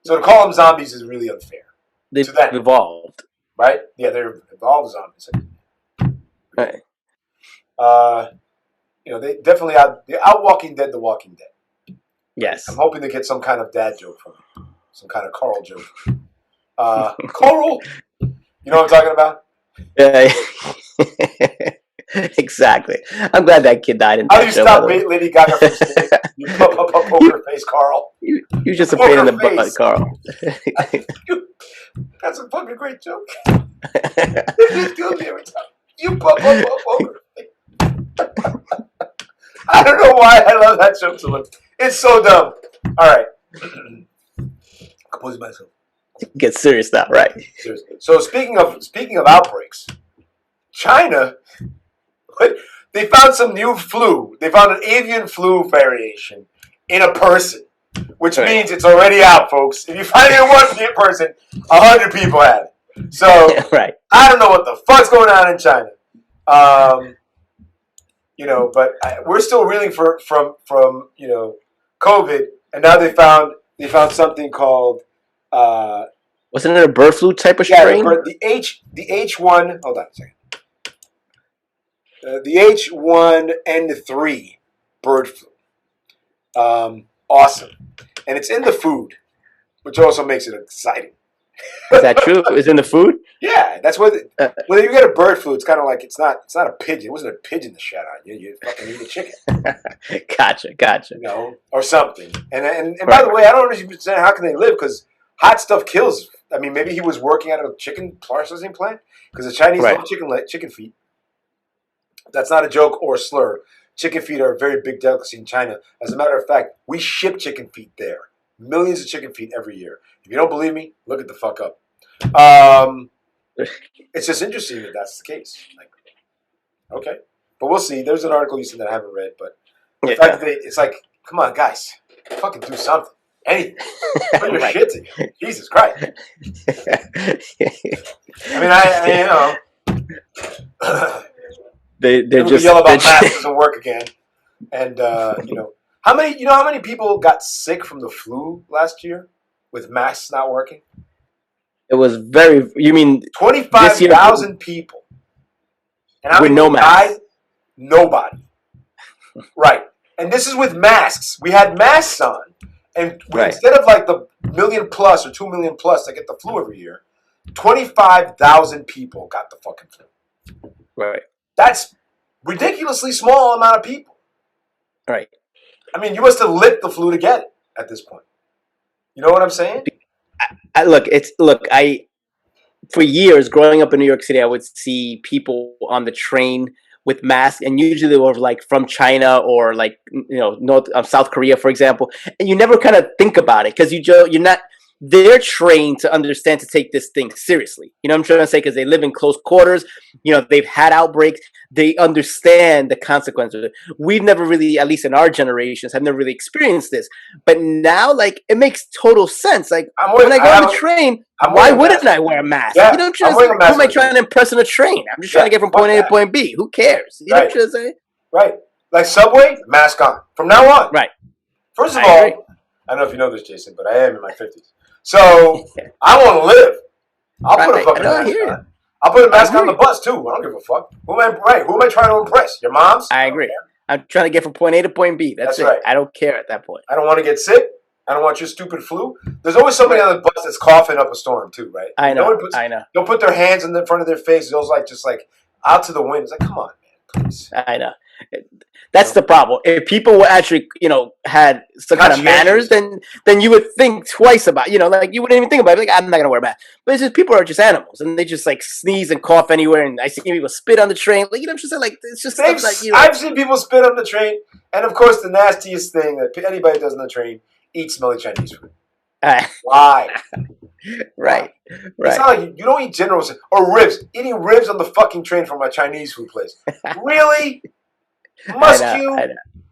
So to call them zombies is really unfair. They've evolved. Right? Yeah, they're evolved zombies. Right. They definitely they're out Walking Dead, The Walking Dead. Yes. I'm hoping to get some kind of dad joke from it. Some kind of Carl joke. Carl! You know what I'm talking about? Yeah. Exactly. I'm glad that kid died in How do you stop Lady Gaga from singing? You poker face, Carl. You just a pain in the butt, Carl. That's a fucking great joke. It just kills me every time. You poker face. I don't know why I love that joke so much. It's so dumb. All right. Compose myself. Get serious now, right? Seriously. So speaking of outbreaks, China. They found some new flu. They found an avian flu variation in a person, which means it's already out, folks. If you find it in one person, 100 people have it. So I don't know what the fuck's going on in China. But we're still reeling from COVID, and now they found something called wasn't it a bird flu type of strain? The H1. Hold on a second. The H1N3 bird flu. Awesome. And it's in the food, which also makes it exciting. Is that true? It's in the food? Yeah, that's what. When you get a bird flu, it's kind of like it's not a pigeon. It wasn't a pigeon that shat on you. You fucking eat a chicken. Gotcha. Or something. And by the way, I don't understand how can they live because hot stuff kills. I mean, maybe he was working at a chicken processing plant because the Chinese love chicken feet. That's not a joke or a slur. Chicken feet are a very big delicacy in China. As a matter of fact, we ship chicken feet there. Millions of chicken feet every year. If you don't believe me, look it the fuck up. It's just interesting that that's the case. Okay. But we'll see. There's an article you said that I haven't read, but the fact that it's like, come on, guys. Fucking do something. Anything. Put your shit together. Jesus Christ. I mean, They just yell about masks doesn't work again, and how many people got sick from the flu last year with masks not working? It was very. You mean 25,000 people, and how many no masks? Died? Nobody. Right, and this is with masks. We had masks on, and instead of like the 1 million plus or 2 million plus that get the flu every year, 25,000 people got the fucking flu. Right. That's ridiculously small amount of people. Right. I mean, you must have lit the flu to get it at this point. You know what I'm saying? For years growing up in New York City, I would see people on the train with masks, and usually they were like from China or like South Korea, for example. And you never kind of think about it because you're not. They're trained to understand to take this thing seriously. You know what I'm trying to say? Because they live in close quarters. They've had outbreaks. They understand the consequences. We've never really, at least in our generations, have never really experienced this. But now, it makes total sense. When I go on the train, why wouldn't I wear a mask? Yeah, who am I trying to impress on a train? I'm just trying to get from point A to point B. Who cares? You know what I'm trying to say? Right. Like Subway, mask on. From now on. Right. First of all, I don't know if you know this, Jason, but I am in my 50s. So I want to live. I'll put a fucking mask on. I'll put a mask on the bus too. I don't give a fuck. Who am I trying to impress? Your moms? I agree. I'm trying to get from point A to point B. That's it. right. I don't care at that point. I don't want to get sick. I don't want your stupid flu. There's always somebody on the bus that's coughing up a storm too, right? I No know. one puts, I know. They'll put their hands in the front of their face. They'll just like out to the wind. It's like, come on, man, please. I know. That's the problem. If people were actually, had some kind of manners, then you would think twice about, like you wouldn't even think about it. Like, I'm not gonna wear a mask. But it's just people are just animals, and they just like sneeze and cough anywhere. And I see people spit on the train. Like, I'm just like, it's just stuff like I've seen people spit on the train, and of course, the nastiest thing that anybody does on the train: eat smelly Chinese food. Why? Right. It's not like you don't eat General or ribs. Eating ribs on the fucking train from a Chinese food place. Really? Must you?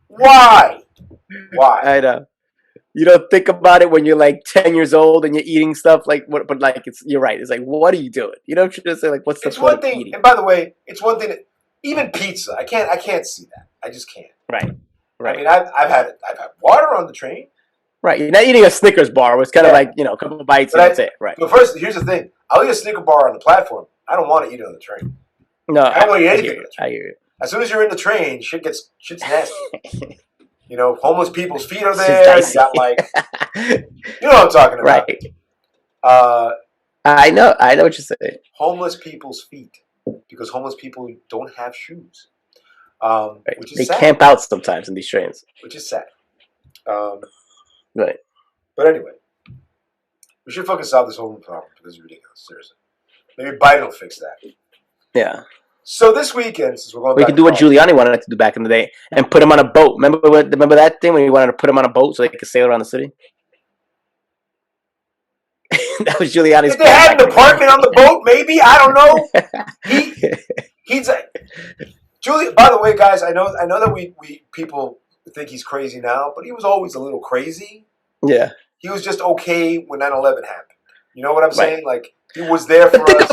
Why? I know. You don't think about it when you're like 10 years old and you're eating stuff like what, but like you're right. It's like, what are you doing? You don't just say like, what's the point of eating? And by the way, it's one thing that even pizza, I can't see that. I just can't. Right. I mean, I've had water on the train. Right. You're not eating a Snickers bar. It's kind of like, a couple of bites and that's it. Right. But first, here's the thing. I'll eat a Snicker bar on the platform. I don't want to eat it on the train. No, I don't want to eat anything on the train. I hear you. As soon as you're in the train, shit's nasty. Homeless people's feet are there. You got like, you know what I'm talking about. Right. I know what you're saying. Homeless people's feet, because homeless people don't have shoes. Right. Which is they sad. camp out sometimes in these trains. Which is sad. Right. But anyway, we should fucking solve this whole problem because it's ridiculous. Seriously. Maybe Biden will fix that. Yeah. So this weekend, since we're going we back could do what Giuliani wanted to do back in the day and put him on a boat. Remember that thing when he wanted to put him on a boat so they could sail around the city? That was Giuliani's. If they had an apartment on the boat, maybe, I don't know. He's like, by the way, guys, I know that we people think he's crazy now, but he was always a little crazy. Yeah. He was just okay when 9/11 happened. You know what I'm saying? Like, he was there for us.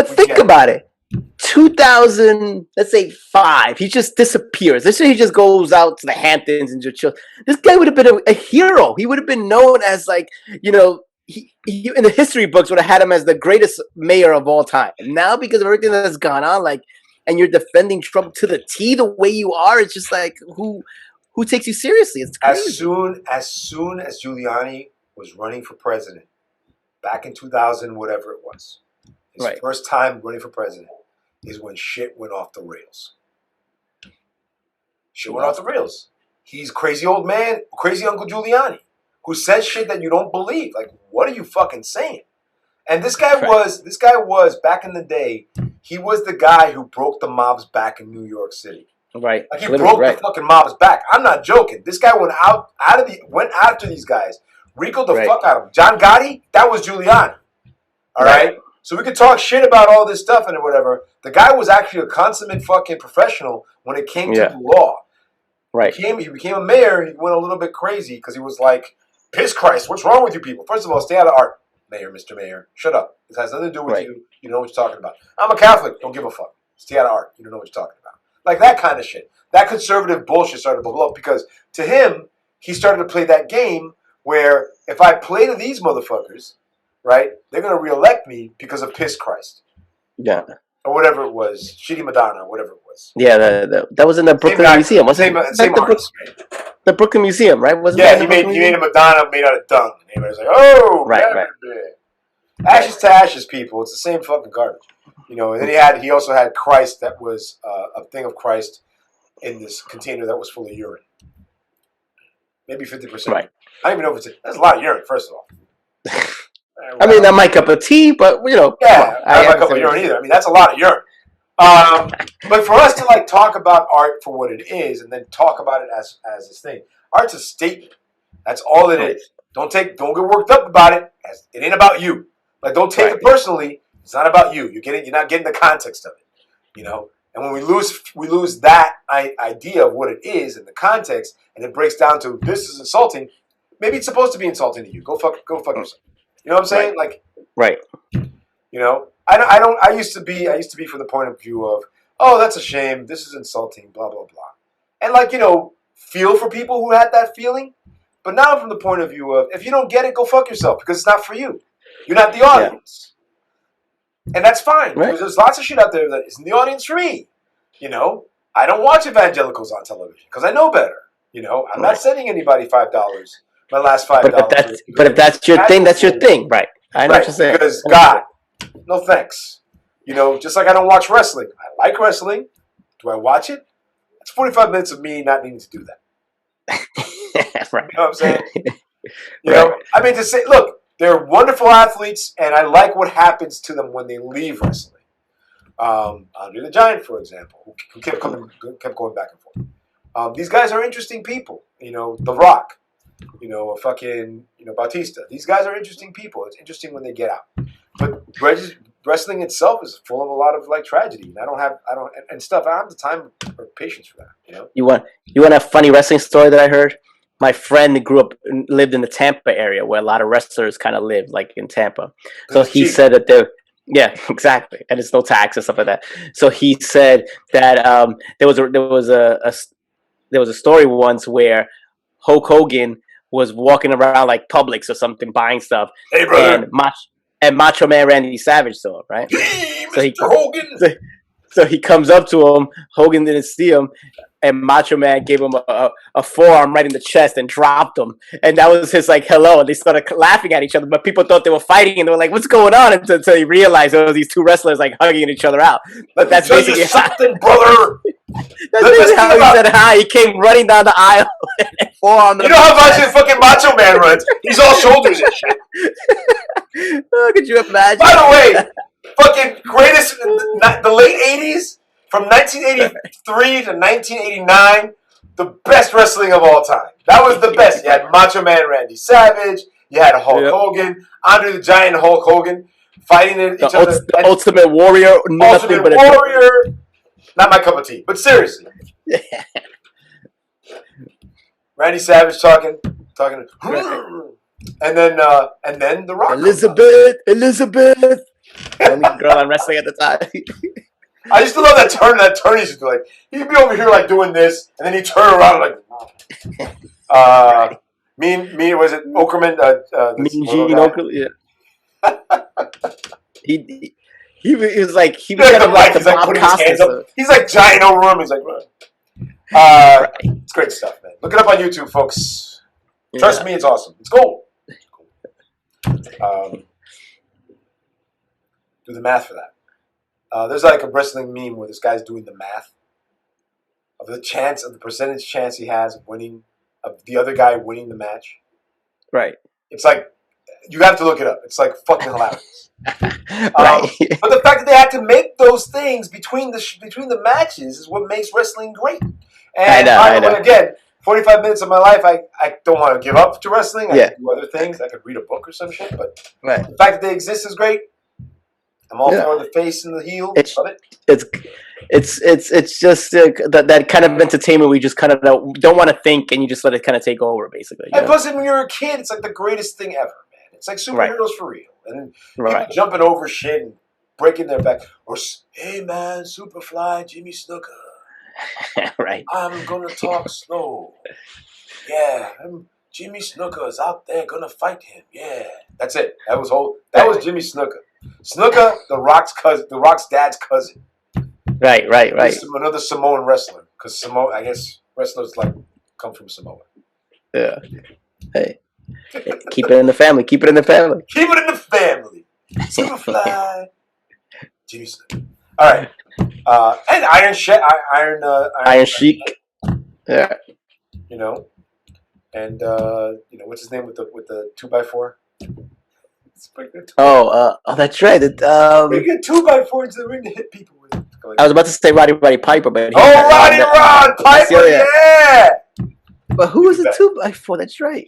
Think about it. 2000, let's say 5, he just disappears. Let's say he just goes out to the Hamptons and just chills. This guy would have been a hero. He would have been known as like, he in the history books would have had him as the greatest mayor of all time. And now because of everything that's gone on, like, and you're defending Trump to the T the way you are, it's just like, who takes you seriously? It's crazy. As soon as Giuliani was running for president, back in 2000, whatever it was, his first time running for president, is when shit went off the rails. Shit went off the rails. He's crazy old man, crazy Uncle Giuliani, who says shit that you don't believe. Like, what are you fucking saying? And this guy was back in the day. He was the guy who broke the mob's back in New York City. Right. Like, he broke the fucking mob's back. I'm not joking. This guy went after these guys, Rico'd the fuck out of them. John Gotti, that was Giuliani. All right. So we could talk shit about all this stuff and whatever. The guy was actually a consummate fucking professional when it came to the law. Right. He became a mayor. He went a little bit crazy because he was like, piss Christ, what's wrong with you people? First of all, stay out of art, Mayor, Mr. Mayor. Shut up. It has nothing to do with you. You know what you're talking about. I'm a Catholic. Don't give a fuck. Stay out of art. You don't know what you're talking about. Like that kind of shit. That conservative bullshit started to blow up because to him, he started to play that game where if I play to these motherfuckers, right, they're going to reelect me because of piss Christ. Yeah. Or whatever it was. Shitty Madonna, whatever it was. Yeah, that was in the Brooklyn Museum, wasn't it? The Brooklyn Museum, right? He made a Madonna made out of dung. And he was like, oh, right. Ashes to ashes, people. It's the same fucking garbage. And then he also had Christ that was a thing of Christ in this container that was full of urine. Maybe 50%. Right. I don't even know if that's a lot of urine, first of all. I mean, not my cup of tea, but Yeah, not my cup of urine either. I mean, that's a lot of urine. But for us to talk about art for what it is, and then talk about it as this thing, art's a statement. That's all it is. Don't get worked up about it. It ain't about you. Like, don't take it personally. It's not about you. You're not getting the context of it. And when we lose that idea of what it is and the context, and it breaks down to this is insulting. Maybe it's supposed to be insulting to you. Go fuck yourself. You know what I'm saying? Right. I used to be from the point of view of, oh, that's a shame. This is insulting. Blah blah blah. And feel for people who had that feeling. But now I'm from the point of view of, if you don't get it, go fuck yourself because it's not for you. You're not the audience. And that's fine. Because there's lots of shit out there that isn't the audience for me. I don't watch evangelicals on television because I know better. You know, I'm not sending anybody $5. My last $5. But if that's your thing, that's your thing, right? I know what you're saying. Because God, no thanks. You know, just like I don't watch wrestling. I like wrestling. Do I watch it? It's 45 minutes of me not needing to do that. Right. You know what I'm saying? You know, I mean, to say, look, they're wonderful athletes, and I like what happens to them when they leave wrestling. Andre the Giant, for example, who kept going back and forth. These guys are interesting people. You know, The Rock. You know, Bautista. These guys are interesting people. It's interesting when they get out. But wrestling itself is full of a lot of like tragedy, and I don't have the time or patience for that. You know. You want a funny wrestling story that I heard? My friend lived in the Tampa area where a lot of wrestlers kind of live, like in Tampa. So he said that yeah, exactly, and it's no tax and stuff like that. So he said that there was a story once where Hulk Hogan was walking around like Publix or something buying stuff. Hey, brother. And Macho Man Randy Savage saw him, right? Hey, Mr. Hogan. So he comes up to him. Hogan didn't see him, and Macho Man gave him a forearm right in the chest and dropped him. And that was his like hello. And they started laughing at each other, but people thought they were fighting, and they were like, "What's going on?" Until he realized there was these two wrestlers like hugging each other out. But that's basically something, brother. That's basically how he said hi. He came running down the aisle and forearm. You know how much his fucking Macho Man runs? He's all shoulders and shit. Oh, could you imagine? By the way, fucking greatest the late 80s, from 1983 to 1989, the best wrestling of all time. That was the best. You had Macho Man Randy Savage. You had Hulk Hogan, Andre the Giant, Hulk Hogan fighting each other. The Ultimate Warrior. Ultimate Warrior. Not my cup of tea, but seriously. Randy Savage talking, and then The Rock. Elizabeth. The only girl on wrestling at the time. I used to love that turn. That turn he used to do. Like he'd be over here like doing this, and then he'd turn around like. Me was it Okerman? Mean Gene Okerman. Yeah. He was like kind of like the Bob Costas. He's like giant over him. He's like, it's great stuff, man. Look it up on YouTube, folks. Trust me, it's awesome. It's gold. Do the math for that. There's like a wrestling meme where this guy's doing the math of the percentage chance he has of winning, of the other guy winning the match. Right. It's like, you have to look it up. It's like fucking hilarious. Right. But the fact that they had to make those things between the matches is what makes wrestling great. And I know. Again, 45 minutes of my life, I don't want to give up to wrestling. I can do other things. I could read a book or some shit. But the fact that they exist is great. I'm all for the face and the heel. It's just that kind of entertainment we just kind of don't want to think, and you just let it kind of take over, basically. And plus, when you're a kid, it's like the greatest thing ever, man. It's like superheroes for real. And people jumping over shit and breaking their back. Or, hey, man, Superfly, Jimmy Snuka. Right. I'm going to talk slow. Yeah, Jimmy Snuka is out there going to fight him. Yeah. That's it. That was Jimmy Snuka. Snuka, the Rock's dad's cousin. Right. Another Samoan wrestler, because I guess wrestlers come from Samoa. Yeah. Hey, keep it in the family. Keep it in the family. Superfly, Jimmy Snuka. All right, and Iron Sheik. Yeah. You know, and what's his name with the 2x4. Oh, that's right. We get 2x4 into the ring to hit people with. I was about to say Roddy Piper, but Roddy Piper, yeah. But who was the 2x4? That's right.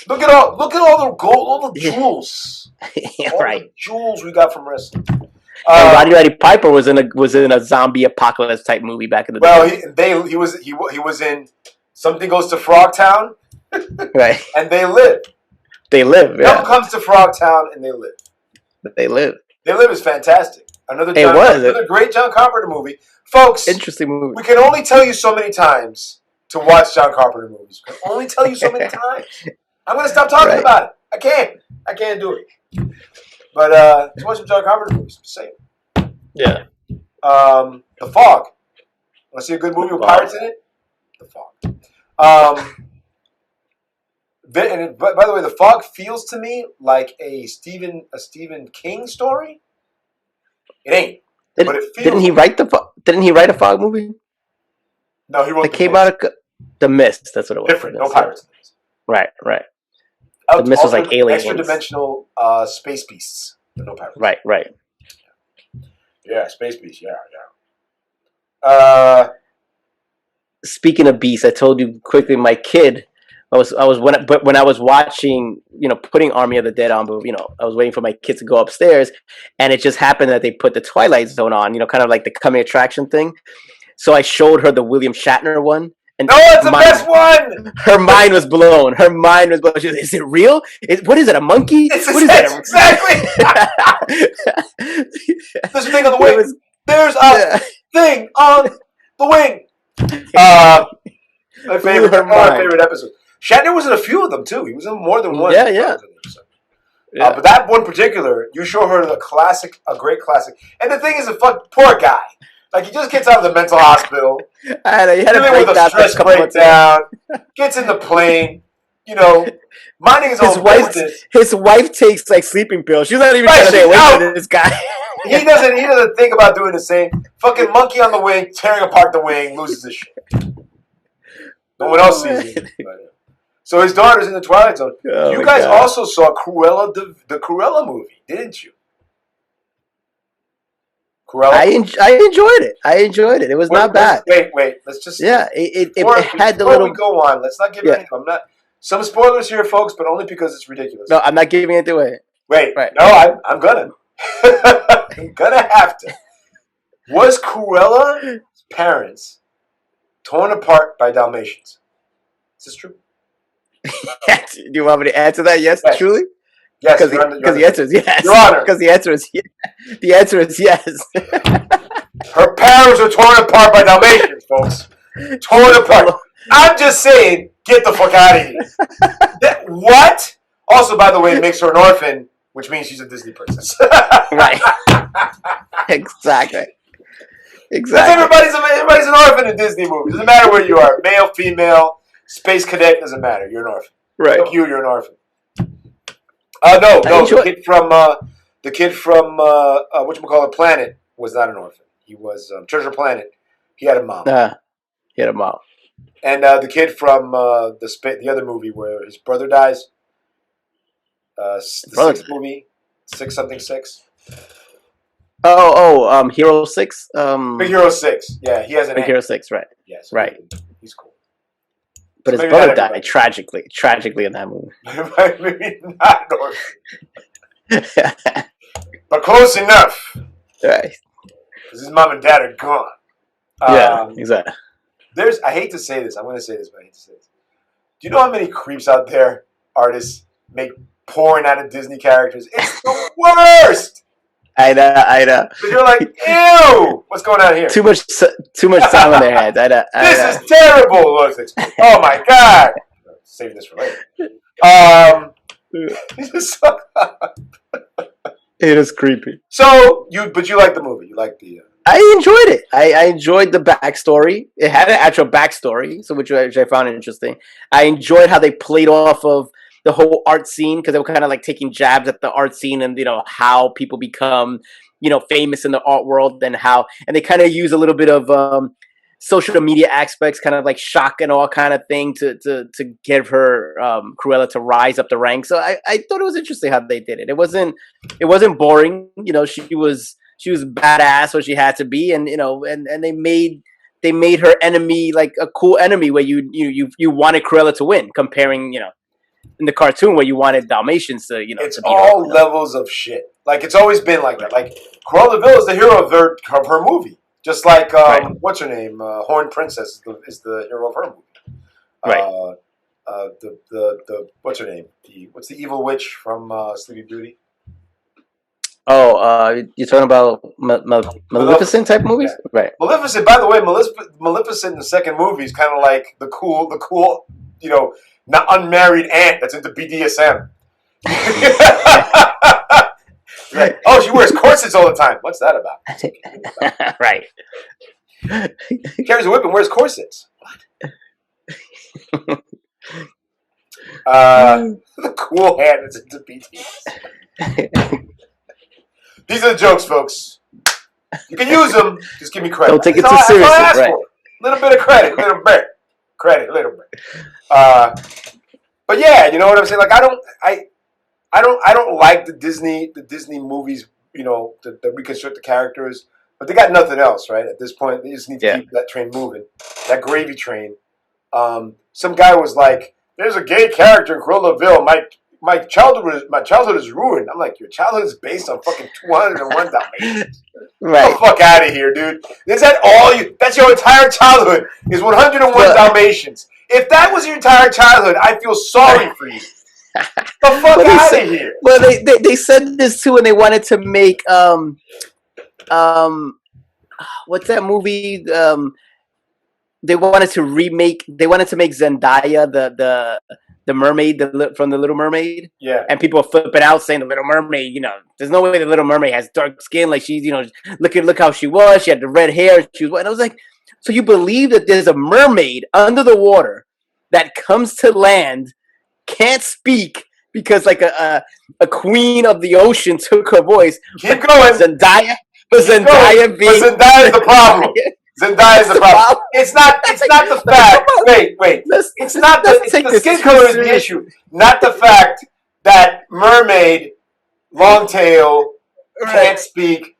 Look at all the gold, all the jewels, the jewels we got from wrestling. And Roddy Piper was in a zombie apocalypse type movie back in the day. Well, he was in Something Goes to Frogtown, right? And they live. They live. Yeah. Something comes to Frogtown, and they live. They live. They Live is fantastic. Another great John Carpenter movie. Folks, interesting movie. We can only tell you so many times to watch John Carpenter movies. We can only tell you so many times. I'm going to stop talking about it. I can't do it. But let's watch some John Carpenter movies. I'm just saying. Yeah. The Fog. Want to see a good movie with Fog. pirates in it? The Fog. By the way, The Fog feels to me like a Stephen King story. It ain't. But it feels. Didn't he write a Fog movie? No, he wrote. It came out of The Mist. That's what it was. Different. No pirates. Right. The Mist was like aliens. Extra dimensional space beasts. But no pirates. Right. Yeah, space beasts. Yeah. Speaking of beasts, I told you quickly. My kid, when I was watching, putting Army of the Dead on, but I was waiting for my kids to go upstairs, and it just happened that they put the Twilight Zone on. Kind of like the coming attraction thing. So I showed her the William Shatner one. And no, it's the best one. Her mind was blown. She was, is it real? What is it? A monkey? What is that? Exactly. There's a thing on the wing. There's a thing on the wing. My favorite episode. Shatner was in a few of them too. He was in more than one. Yeah. But that one particular, you show her a great classic. And the thing is, poor guy. Like, he just gets out of the mental hospital. He had with a stress breakdown. Gets in the plane. Minding his own business. His wife takes like sleeping pills. She's not even trying to stay away from this guy. He doesn't think about doing the same. Fucking monkey on the wing, tearing apart the wing, loses his shit. No one else sees it. So his daughter's in the Twilight Zone. You guys also saw Cruella, the Cruella movie, didn't you? Cruella? I enjoyed it. It was not bad. Wait. Let's just. Yeah, it had the little. Before we go on, let's not give anything. Some spoilers here, folks, but only because it's ridiculous. No, I'm not giving it away. Wait. Right. No, I'm gonna. I'm gonna have to. Was Cruella's parents torn apart by Dalmatians? Is this true? Do you want me to answer that? Yes, truly? Yes, because the answer is yes. Your Honor. Because the answer is yes. The answer is yes. Her parents were torn apart by Dalmatians, folks. Torn apart. I'm just saying, get the fuck out of here. What? Also, by the way, it makes her an orphan, which means she's a Disney princess. Right. Exactly. Everybody's an orphan in Disney movies. Doesn't matter where you are. Male, female, space cadet, doesn't matter. You're an orphan. Right. Fuck you, you're an orphan. No. The kid from whatchamacallit, Planet was not an orphan. He was Treasure Planet. He had a mom. He had a mom. And the kid from the other movie where his brother dies. The sixth movie, 6 Hero 6. Big Hero 6. Yeah, he has an. Big Hero 6, right? Yes, right. He's cool. But his brother died tragically in that movie. Maybe not an orphan. But close enough. Right. Because his mom and dad are gone. Yeah, exactly. I hate to say this. I'm going to say this, but I hate to say this. Do you know how many creeps out there artists make pouring out of Disney characters? It's the worst. I know. But you're like, ew! What's going on here? Too much time on their hands. This is terrible. Oh my god! Save this for later. It is creepy. So you like the movie? You like the? I enjoyed it. I enjoyed the backstory. It had an actual backstory, so which I found interesting. I enjoyed how they played off of the whole art scene, because they were kind of like taking jabs at the art scene and how people become famous in the art world, and they kind of use a little bit of social media aspects, kind of like shock and all kind of thing to give her Cruella to rise up the ranks. So I thought it was interesting how they did it. It wasn't boring. She was badass, what she had to be, and and they made her enemy like a cool enemy where you wanted Cruella to win, comparing in the cartoon where you wanted Dalmatians to It's to all levels of shit. Like, it's always been like that. Like, Cruella de Vil is the hero of her movie, just like what's her name, Horned Princess is the hero of her movie. Right. The what's her name? What's the evil witch from Sleeping Beauty? Oh, you're talking about Maleficent type movies, yeah. Right? Maleficent. By the way, Maleficent in the second movie is kind of like the cool, not unmarried aunt that's into BDSM. Right. Oh, she wears corsets all the time. What's that about? Right. Carries a whip and wears corsets. What? The cool hand that's into BTS. These are the jokes, folks. You can use them. Just give me credit. Don't take it too seriously, right? A little bit of credit, little bit. But yeah, you know what I'm saying? Like I don't like the Disney movies, you know, that reconstruct the characters, but they got nothing else, right? At this point, they just need to keep that train moving, that gravy train. Some guy was like, "There's a gay character in Cruella de Vil. My childhood is ruined." I'm like, your childhood is based on fucking 201 Dalmatians. Right. Get the fuck out of here, dude. Is that all you? That's your entire childhood is 101 Dalmatians. If that was your entire childhood, I feel sorry for you. The fuck out of here. Well, they said this too, and they wanted to make what's that movie? They wanted to make Zendaya the mermaid from the Little Mermaid. Yeah. And people are flipping out saying the Little Mermaid, you know, there's no way the Little Mermaid has dark skin. Like she's, you know, look how she was. She had the red hair. She was, and I was like, so you believe that there's a mermaid under the water that comes to land, can't speak because like a queen of the ocean took her voice. Keep going. Zendaya is the problem. Zendaya is the problem. It's not the fact. Wait. It's not the skin color is the issue. Not the fact that mermaid, long tail, can't speak,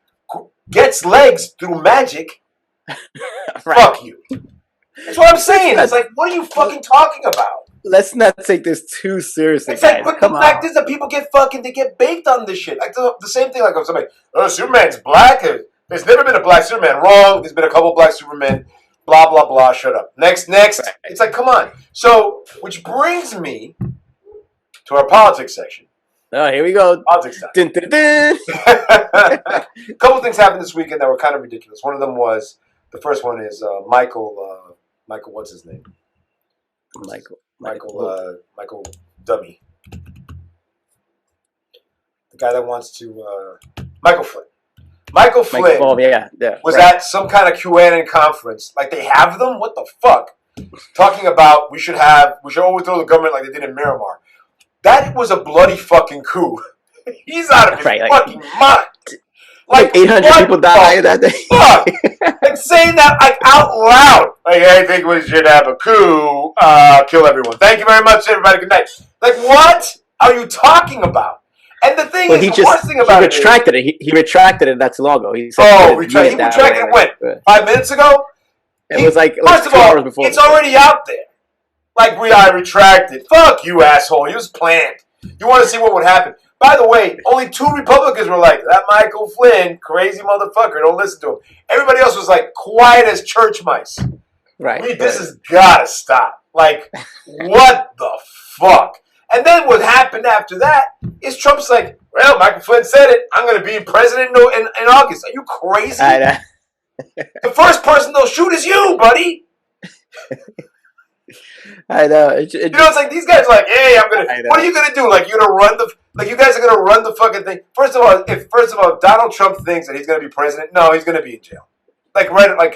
gets legs through magic. Right. Fuck you. That's what I'm saying. It's like, what are you fucking talking about? Let's not take this too seriously. It's like, but the fact is that people get baked on this shit. Like the same thing. Like if somebody, oh, Superman's black. There's never been a black Superman. Wrong. There's been a couple black Supermen. Blah, blah, blah. Shut up. Next. Right. It's like, come on. So, which brings me to our politics section. Oh, here we go. Politics time. Dun, dun, dun. A couple things happened this weekend that were kind of ridiculous. One of them was, the first one is Michael, what's his name? Michael Dummy. The guy that wants to, Michael Flynn. Michael Flynn was at some kind of QAnon conference. Like, they have them? What the fuck? Talking about we should overthrow the government like they did in Miramar. That was a bloody fucking coup. He's out of his fucking mind. Like 800 people died that day. Fuck! Like saying that like out loud. Like, I think we should have a coup, kill everyone. Thank you very much, everybody. Good night. Like, what are you talking about? And the thing is, the worst thing about it is... He retracted it not too long ago. He retracted it when? 5 minutes ago? It was like first of 2 all, hours before. It's already out there. Like, I retracted. Fuck you, asshole. It was planned. You want to see what would happen. By the way, only 2 Republicans were like, that Michael Flynn, crazy motherfucker, don't listen to him. Everybody else was like, quiet as church mice. Right. This has got to stop. Like, what the fuck? And then what happened after that is Trump's like, well, Michael Flynn said it. I'm going to be president in August. Are you crazy? I know. The first person they'll shoot is you, buddy. I know. You know, it's like these guys are like, hey, what are you going to do? Like, you're going to run you guys are going to run the fucking thing. First of all, if Donald Trump thinks that he's going to be president, no, he's going to be in jail. Like, right.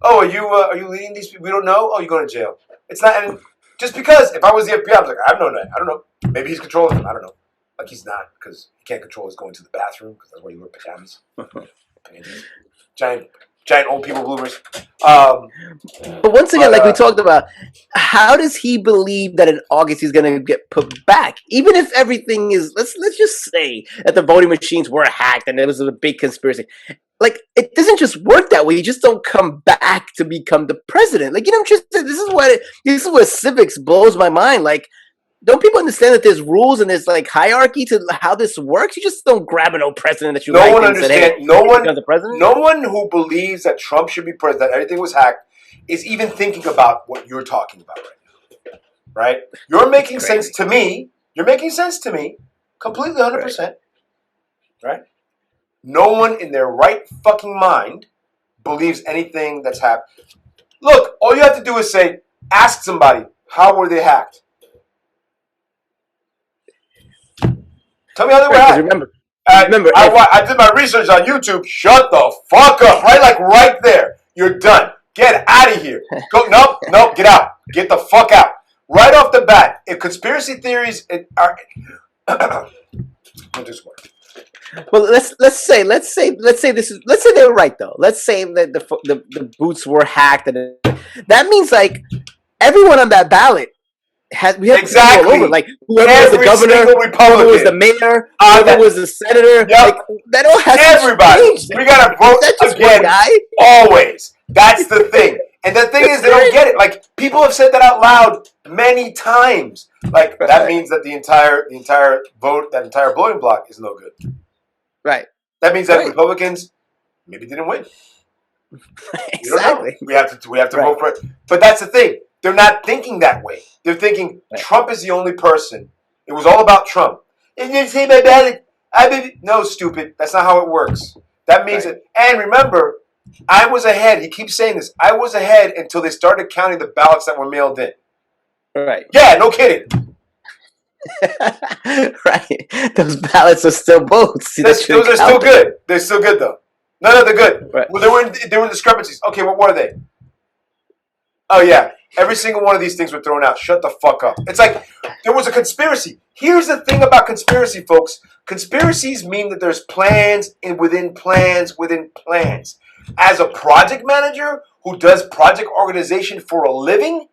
Oh, are you leading these people? We don't know? Oh, you're going to jail. It's not, and just because if I was the FBI, I was like, I don't know. Maybe he's controlling them. I don't know. Like, he's not, because he can't control his going to the bathroom, because that's why you wear pajamas. Giant old people bloomers. But once again, like we talked about, how does he believe that in August he's going to get put back? Even if everything is, let's just say that the voting machines were hacked and it was a big conspiracy. Like, it doesn't just work that way. You just don't come back to become the president. Like, you know, this is what civics blows my mind. Like, don't people understand that there's rules and there's like hierarchy to how this works? You just don't grab an old president that you like and say, hey, no one who believes that Trump should be president, that everything was hacked, is even thinking about what you're talking about right now. Right? You're making sense to me. You're making sense to me. Completely 100%. Right? No one in their right fucking mind believes anything that's happened. Look, all you have to do is ask somebody, how were they hacked? Tell me how they were hacked. Remember, I did my research on YouTube. Shut the fuck up. Right there. You're done. Get out of here. Go. Nope. Get out. Get the fuck out. Right off the bat, if conspiracy theories are, just one. Well, let's say they were right though. Let's say that the boots were hacked, and that means like everyone on that ballot we have exactly all over. Like whoever was the governor, whoever was the mayor, whoever was the senator, like that all has everybody. To change. We gotta vote again. Always. That's the thing. And the thing is, they don't get it. Like people have said that out loud many times. Like that means that the entire vote, that entire voting block is no good. Right. That means that Republicans maybe didn't win. Exactly. We have to vote for it. But that's the thing. They're not thinking that way. They're thinking Trump is the only person. It was all about Trump. And you say my ballot. No, stupid. That's not how it works. That means it. And remember, I was ahead. He keeps saying this. I was ahead until they started counting the ballots that were mailed in. Right. Yeah, no kidding. Right. Those ballots are still votes. Those are still good. They're still good though. No, they're good. Right. Well, there were discrepancies. Okay, what were they? Oh yeah, every single one of these things were thrown out. Shut the fuck up. It's like there was a conspiracy. Here's the thing about conspiracy, folks. Conspiracies mean that there's plans within plans within plans. As a project manager who does project organization for a living,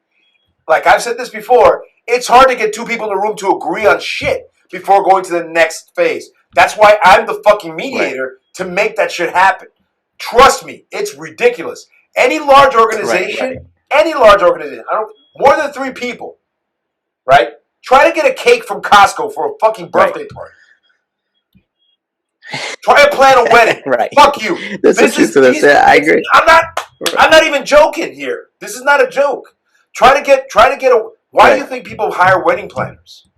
like I've said this before, it's hard to get two people in a room to agree on shit before going to the next phase. That's why I'm the fucking mediator to make that shit happen. Trust me, it's ridiculous. Any large organization, more than 3 people, right? Try to get a cake from Costco for a fucking birthday party. Try to plan a wedding. Fuck you. I agree. I'm not even joking here. This is not a joke. Try to get a. Why do you think people hire wedding planners?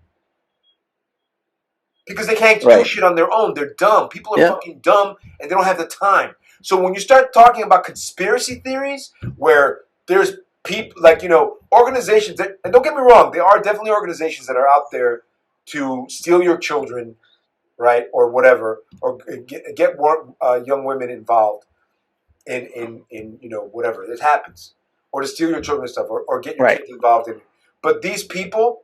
Because they can't do shit on their own. They're dumb. People are fucking dumb, and they don't have the time. So when you start talking about conspiracy theories, where there's people organizations that, and don't get me wrong, there are definitely organizations that are out there to steal your children, right, or whatever, or get more young women involved in whatever it happens, or to steal your children and stuff, or get your kids involved in it. But these people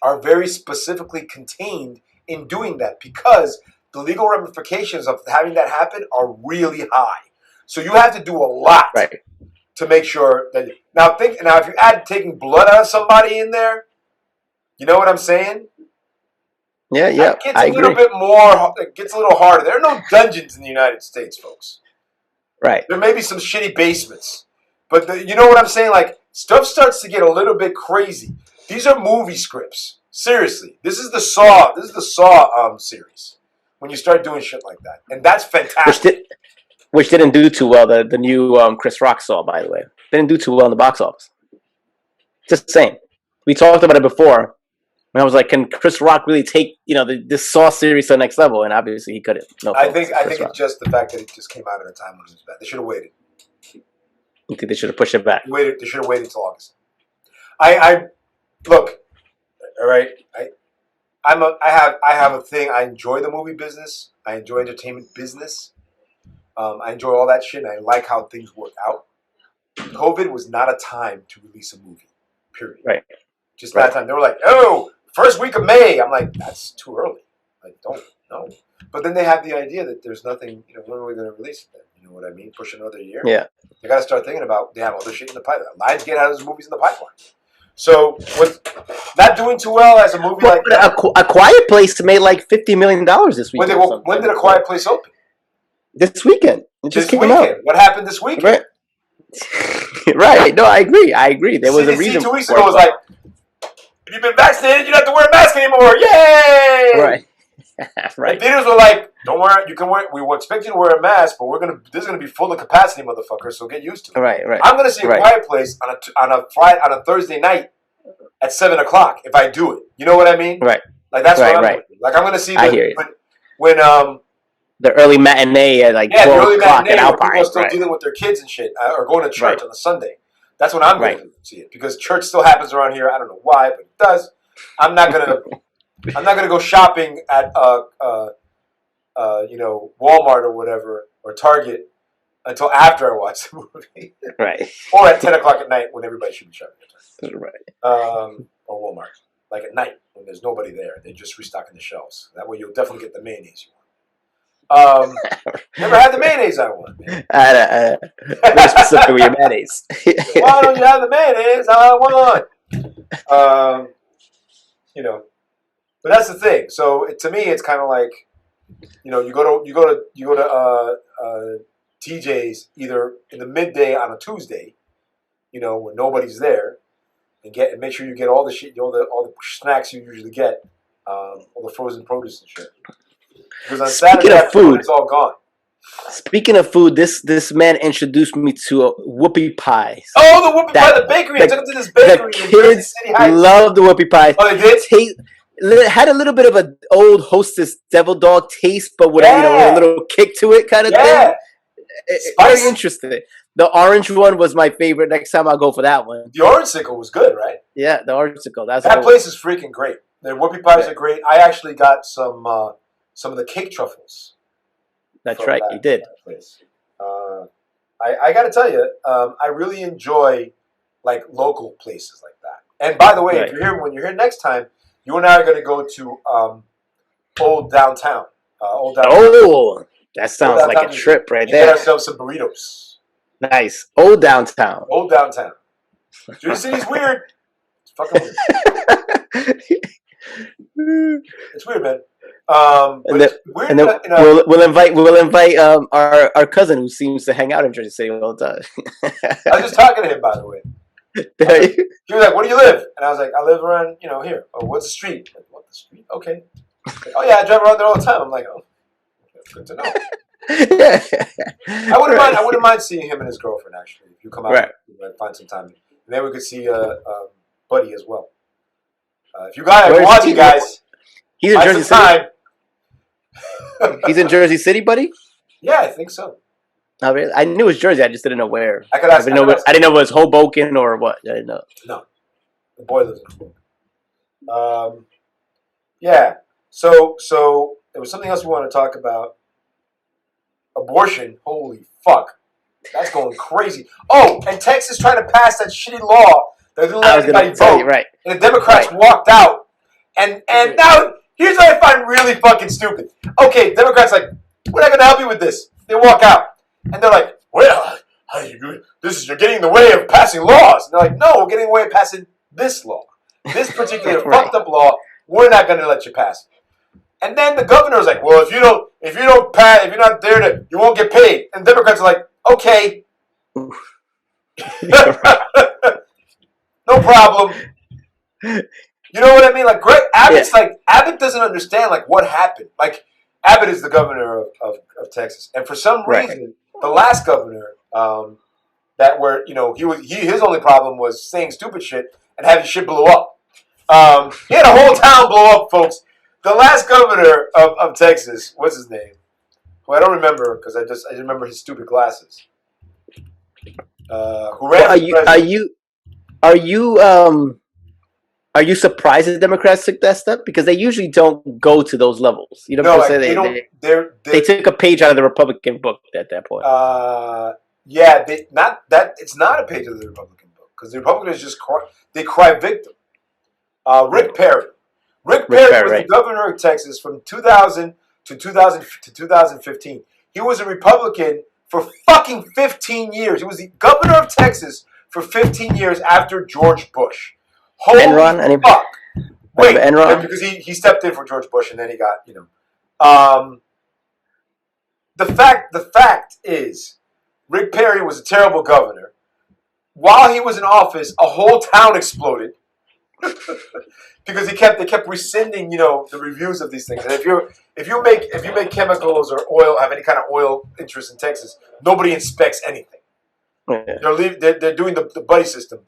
are very specifically contained in doing that because the legal ramifications of having that happen are really high. So you have to do a lot to make sure that. Now if you add taking blood out of somebody in there, you know what I'm saying? Yeah, it gets a little bit more. It gets a little harder. There are no dungeons in the United States, folks. Right. There may be some shitty basements, but you know what I'm saying? Like stuff starts to get a little bit crazy. These are movie scripts. Seriously, this is the Saw. This is the Saw series. When you start doing shit like that, and that's fantastic. Which didn't do too well. The new Chris Rock Saw, by the way, didn't do too well in the box office. Just saying, we talked about it before. And I was like, can Chris Rock really take this Saw series to the next level? And obviously he couldn't. No, I think it's just the fact that it just came out at a time when it was bad. They should have waited. You think they should have pushed it back? They should have waited until August. I look, all right. I have a thing. I enjoy the movie business. I enjoy entertainment business. I enjoy all that shit. And I like how things work out. COVID was not a time to release a movie. Period. Right. Just not a time. They were like, oh, first week of May. I'm like, that's too early. Like, don't know. But then they have the idea that there's nothing. When are we going to release it? Then? You know what I mean? Push another year. Yeah. They got to start thinking about. They have other shit in the pipeline. Lionsgate has those movies in the pipeline. So, with not doing too well as a movie like that. A Quiet Place made like $50 million this weekend. When did A Quiet Place open? This weekend. It just came out. What happened this weekend? Right. Right. No, I agree. There was a reason. 2 weeks ago was like, if you've been vaccinated, you don't have to wear a mask anymore. Yay! Right. Right. And theaters were like, don't wear it. You can wear it. We will expect you to wear a mask, but this is gonna be full of capacity, motherfuckers. So get used to it. Right. I'm gonna see A Quiet Place on a Thursday night at 7:00 if I do it. You know what I mean? Right. Like that's what I'm doing. Like I'm gonna see when the early matinee at 12 o'clock at Alpine. People are still dealing with their kids and shit, or going to church on a Sunday. That's when I'm going to see it because church still happens around here. I don't know why, but it does. I'm not gonna go shopping at Walmart or whatever or Target until after I watch the movie, Right. or at 10 o'clock at night when everybody should be shut. Right. Or Walmart, like at night when there's nobody there. They're just restocking the shelves. That way, you'll definitely get the mayonnaise you want. Never had the mayonnaise I want. Man. Very specific with your mayonnaise. Why don't you have the mayonnaise I want? You know, but that's the thing. So to me, it's kind of like, you go to TJ's either in the midday on a Tuesday, when nobody's there, and make sure you get all the shit, all the snacks you usually get, all the frozen produce and shit. Because on Speaking Saturday of food, it's all gone. Speaking of food, this man introduced me to whoopie pies. Oh, the whoopie pie, the bakery! I took him to this bakery. The in Jersey kids City Heights. love the whoopie pies. Oh, they did? Had a little bit of an old Hostess devil dog taste, but with, with a little kick to it, kind of thing. Very interesting. The orange one was my favorite. Next time I'll go for that one. The orange sickle was good, right? Yeah, the orange sickle. That place is freaking great. Their whoopie pies are great. I actually got some of the cake truffles. That's right, you did. Place. I got to tell you, I really enjoy like local places like that. And by the way, if when you're here next time, you and I are going to go to Old Downtown. Oh, that sounds like a trip right there. Get ourselves some burritos. Nice. Old Downtown. Old Downtown. Jersey City's weird. It's fucking weird. It's weird, man. We'll invite our cousin who seems to hang out in Jersey City all the time. I was just talking to him, by the way. He was like, "Where do you live?" And I was like, "I live around, here." Oh, what's the street? Like, what, the street? Okay. Like, oh yeah, I drive around there all the time. I'm like, oh, good to know. I wouldn't mind seeing him and his girlfriend actually. If you come out, find some time, and then we could see Buddy as well. If you guys are watching, guys, he's in Jersey City. He's in Jersey City, Buddy. Yeah, I think so. Oh, really? I knew it was Jersey. I just didn't know where. I didn't know it was Hoboken or what. I didn't know. No, the boy lives in Hoboken. Yeah. So there was something else we want to talk about. Abortion. Holy fuck, that's going crazy. Oh, and Texas trying to pass that shitty law that didn't let anybody vote. Right. And the Democrats walked out. And now here's what I find really fucking stupid. Okay, Democrats like, we're not going to help you with this. They walk out. And they're like, well, you're getting in the way of passing laws. And they're like, no, we're getting in the way of passing this law. This particular fucked up law, we're not going to let you pass. And then the governor's like, well, if you don't pass, if you're not there you won't get paid. And Democrats are like, okay. No problem. You know what I mean? Like Abbott doesn't understand like what happened. Like Abbott is the governor of Texas, and for some reason, the last governor his only problem was saying stupid shit and having shit blow up. He had a whole town blow up, folks. The last governor of Texas, what's his name? Well, I don't remember because I remember his stupid glasses. Who ran? Are you surprised that the Democrats took that step? Because they usually don't go to those levels. They took a page out of the Republican book at that point. It's not a page of the Republican book because the Republicans just cry victim. Rick Perry. Rick Perry was the governor of Texas from 2000 to 2015. He was a Republican for fucking 15 years. He was the governor of Texas for 15 years after George Bush. Holy Enron? Fuck. Wait, Enron? because he stepped in for George Bush and then he got, The fact is, Rick Perry was a terrible governor. While he was in office, a whole town exploded. Because they kept rescinding, the reviews of these things. And if you make chemicals or oil, have any kind of oil interest in Texas, nobody inspects anything. Yeah. They're doing the buddy system.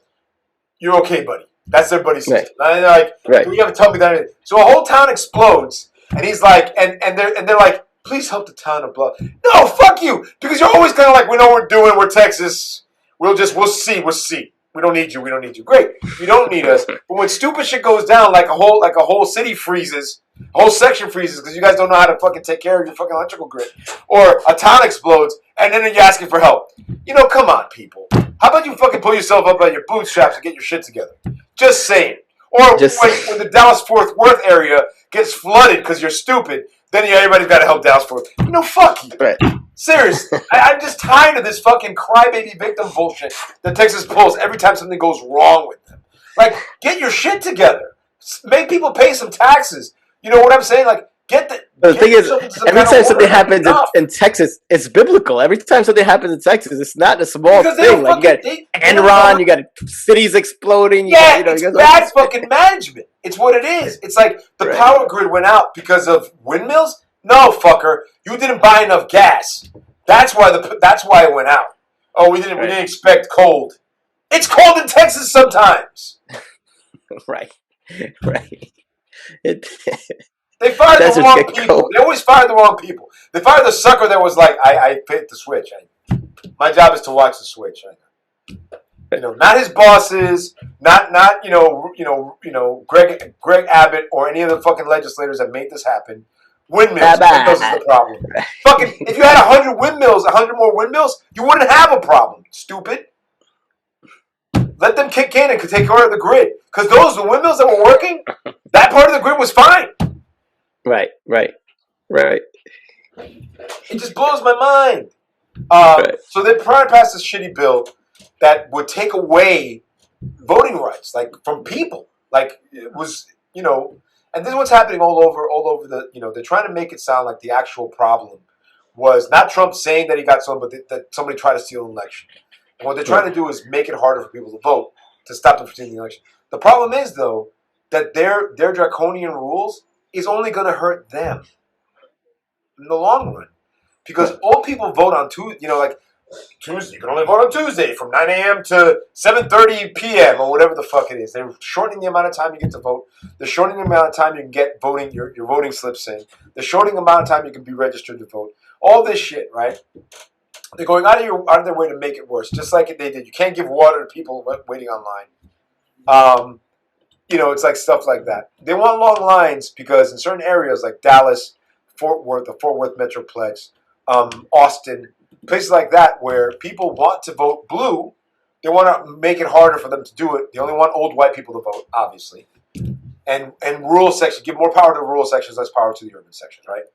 You're okay, buddy. That's their buddy system. Right. You haven't told me that. So a whole town explodes, and he's like, and they're like, please help the town of blah. No, fuck you, because you're always kind of like, we know what we're doing. We're Texas. We'll see. We don't need you. We don't need you. Great. You don't need us. But when stupid shit goes down, like a whole city freezes, a whole section freezes because you guys don't know how to fucking take care of your fucking electrical grid, or a town explodes, and then you're asking for help. You know, come on, people. How about you fucking pull yourself up by your bootstraps and get your shit together? Just saying. Or when the Dallas-Fort Worth area gets flooded because you're stupid, then everybody's got to help Dallas-Fort. You know, fuck you. Right. Seriously. I'm just tired of this fucking crybaby victim bullshit that Texas pulls every time something goes wrong with them. Like, get your shit together. Make people pay some taxes. You know what I'm saying? Like, the thing is, every time something happens in Texas, it's biblical. Every time something happens in Texas, it's not a small thing. Like, you got Enron, you got cities exploding. It's bad fucking management. It's what it is. It's like the power grid went out because of windmills. No, fucker, you didn't buy enough gas. That's why it went out. Oh, we didn't expect cold. It's cold in Texas sometimes. Right. They fired the wrong people. Cold. They always fired the wrong people. They fired the sucker that was like, I hit the switch. My job is to watch the switch. You know, not his bosses, not Greg Abbott or any of the fucking legislators that made this happen. Windmills. Windmills is the problem. Fucking, if you had 100 windmills, 100 more windmills, you wouldn't have a problem. Stupid. Let them kick in and take care of the grid. Because the windmills that were working, that part of the grid was fine. Right. It just blows my mind. So they're trying to pass this shitty bill that would take away voting rights, like, from people. Like, it was, and this is what's happening all over the, they're trying to make it sound like the actual problem was not Trump saying that he got someone, but that somebody tried to steal an election. And what they're trying to do is make it harder for people to vote to stop them from stealing the election. The problem is, though, that their draconian rules is only going to hurt them in the long run. Because old people vote on Tuesday, Tuesday, you can only vote on Tuesday from 9 a.m. to 7:30 p.m. or whatever the fuck it is. They're shortening the amount of time you get to vote. They're shortening the amount of time you can get voting your voting slips in. They're shortening the amount of time you can be registered to vote. All this shit, right? They're going out of their way to make it worse, just like they did. You can't give water to people waiting online. It's like stuff like that. They want long lines because in certain areas like Dallas, Fort Worth, the Fort Worth Metroplex, Austin, places like that where people want to vote blue, they want to make it harder for them to do it. They only want old white people to vote, obviously. And rural sections, give more power to the rural sections, less power to the urban sections, right?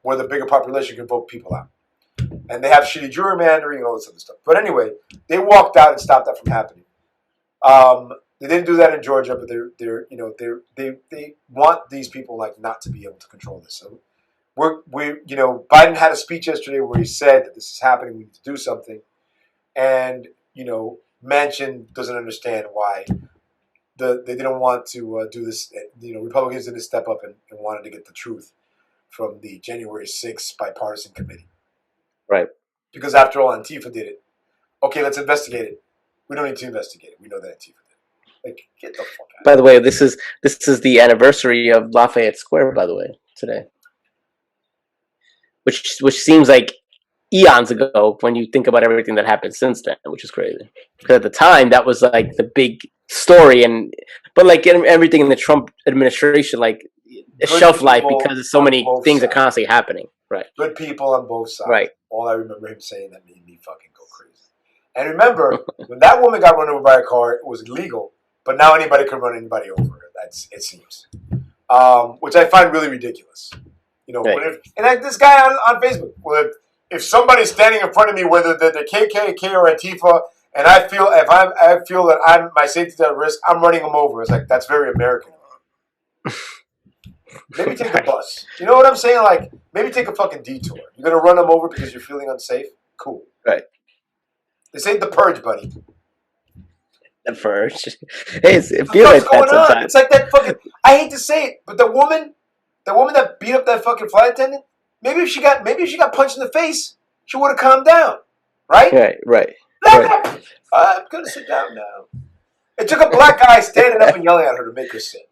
Where the bigger population can vote people out. And they have shitty gerrymandering and all this other stuff. But anyway, they walked out and stopped that from happening. They didn't do that in Georgia, but they want these people not to be able to control this. So Biden had a speech yesterday where he said that this is happening, we need to do something. And, Manchin doesn't understand why they didn't want to do this. Republicans didn't step up and wanted to get the truth from the January 6th bipartisan committee. Right. Because after all, Antifa did it. Okay, let's investigate it. We don't need to investigate it. We know that Antifa did it. Like, get the fuck out. By the way, this is the anniversary of Lafayette Square, by the way, today. Which seems like eons ago when you think about everything that happened since then, which is crazy. Because at the time, that was like the big story, but like everything in the Trump administration, like a shelf life because of so many things are constantly happening. Right. Good people on both sides. Right. All I remember him saying that made me fucking go crazy. And remember, when that woman got run over by a car, it was illegal, but now anybody can run anybody over. It seems, which I find really ridiculous. Right. This guy on Facebook, if somebody's standing in front of me, whether they're the KKK or Antifa, and I feel that my safety's at risk, I'm running them over. It's like, that's very American. Maybe take the bus. You know what I'm saying? Like, maybe take a fucking detour. You're gonna run them over because you're feeling unsafe? Cool. Right. This ain't The Purge, buddy. The Purge. Hey, it feels like that sometimes. It's like that fucking. I hate to say it, but the woman that beat up that fucking flight attendant, maybe if she got punched in the face, she would have calmed down, right? Right. I'm gonna sit down now. It took a black guy standing up and yelling at her to make her sit.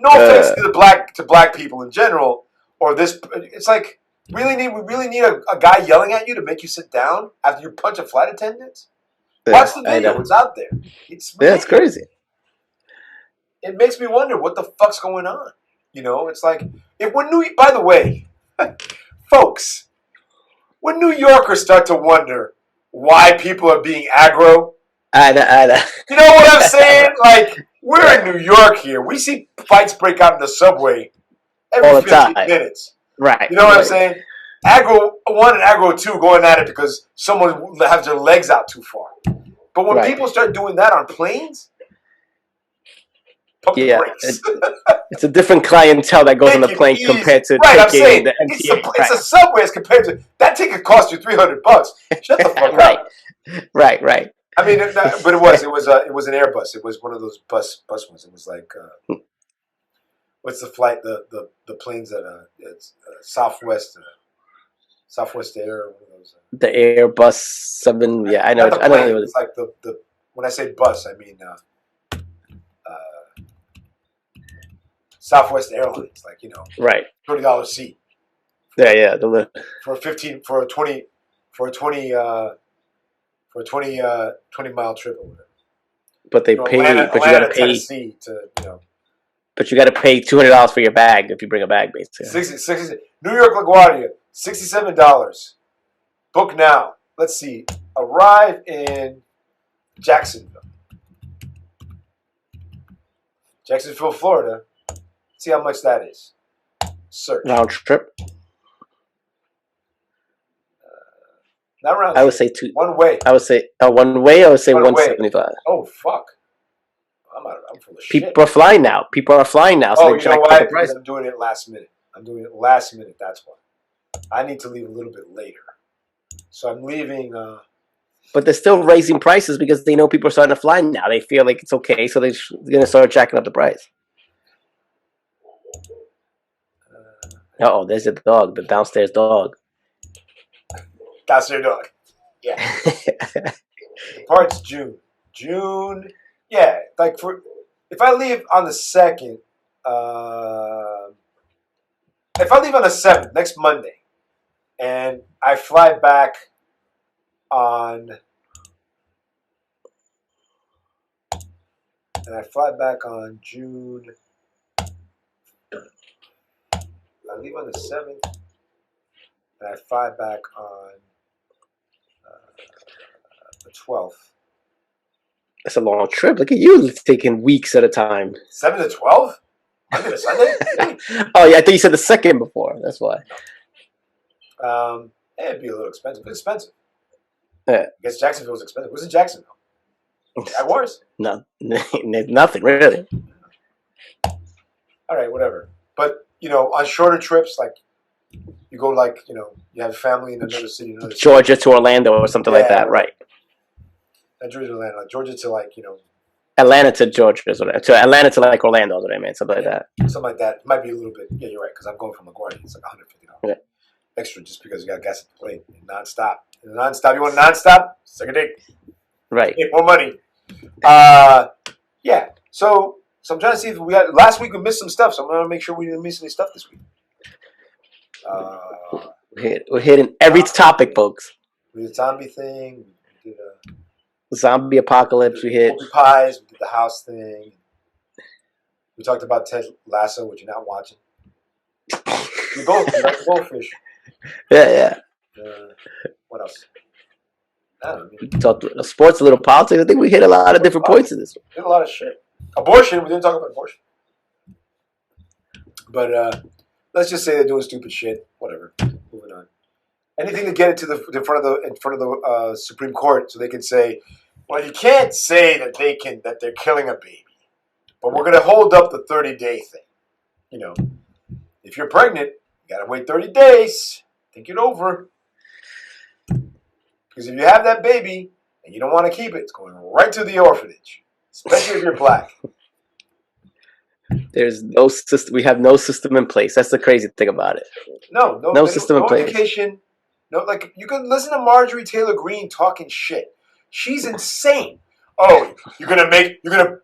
No offense to black people in general, or this. It's like we really need a guy yelling at you to make you sit down after you punch a flight attendant. Watch the I video. know. It's out there. It's Yeah, it's crazy. It makes me wonder what the fuck's going on. You know, it's like if when New. By the way, folks, when New Yorkers start to wonder why people are being aggro, I know. you know what I'm saying? Like we're in New York here. We see fights break out in the subway every All the 15 time. minutes. Right. You know what I'm right. saying? Aggro 1 and aggro 2 going at it because someone has their legs out too far. But when Right. people start doing that on planes, pump the Yeah, brakes. it's a different clientele that goes on the Take it plane easy. compared to Right, I'm taking saying the it's MTA. it's a subway as compared to that ticket cost you $300. Shut the fuck Right. up. Right. I mean, but it was an Airbus. It was one of those bus ones. It was like what's the flight? The planes that it's Southwest Air. One of those, The Airbus 7. Yeah, I know. not the I know. plane. It's like the when I say bus, I mean Southwest Airlines. Like Right. $30 seat Yeah. for a 20 mile trip or whatever. But they pay. But you gotta pay. Tennessee to But you gotta pay $200 for your bag if you bring a bag, basically. 60 New York LaGuardia, $67. Book now. Let's see. Arrive in Jacksonville, Florida. See how much that is. Search. Round trip. Not round. I would say two. One way. I would say one way. I would say One way. 175. Oh fuck. I'm full of shit. People are flying now. So you know why? Because I'm doing it last minute. That's why. I need to leave a little bit later. So I'm leaving. But they're still raising prices because they know people are starting to fly now. They feel like it's okay, so they're going to start jacking up the price. There's a dog, the downstairs dog. Downstairs dog. Yeah. Part's June. Yeah, like if I leave on the 2nd, if I leave on the 7th, next Monday, and I fly back on June. I leave on the 7th, and I fly back on the 12th. That's a long trip. Look at you taking weeks at a time. 7 to 12? Monday to Sunday? Oh, yeah, I thought you said the 2nd before. That's why. It'd be a little expensive. It's expensive. Yeah. I guess Jacksonville's expensive. What's in Jacksonville? Jaguars? No, nothing really. All right, whatever. But, on shorter trips, like, you go, like, you have family in another city. Georgia to Orlando or something like that, right? Not Georgia to Atlanta. Like Georgia to, like, Atlanta to Georgia. To Atlanta to, like, Orlando is what I meant. Something like that. Something like that. It might be a little bit. Yeah, you're right, because I'm going from LaGuardia. It's like $150 extra just because you got gas at the plane. Nonstop. You want nonstop? Suck a dick. Right. Get more money. Yeah. So I'm trying to see if we had last week we missed some stuff, so I'm gonna make sure we didn't miss any stuff this week. We're hitting every topic, folks. We did a zombie thing. We did zombie apocalypse. We hit pies. We did the house thing. We talked about Ted Lasso, which you're not watching. We like the goldfish. Yeah. What else? I don't know. We talked sports, a little politics. I think we hit a lot of different points in this one. We did a lot of shit. Abortion. We didn't talk about abortion. But let's just say they're doing stupid shit. Whatever. Moving on. Anything to get it to in front of the Supreme Court, so they can say, well, you can't say that they're killing a baby, but we're going to hold up the 30-day thing. If you're pregnant, you got to wait 30 days. Think it over. Because if you have that baby and you don't want to keep it, it's going right to the orphanage, especially if you're black. There's no system. We have no system in place. That's the crazy thing about it. No system in place. Education. No, like you can listen to Marjorie Taylor Greene talking shit. She's insane. Oh, you're gonna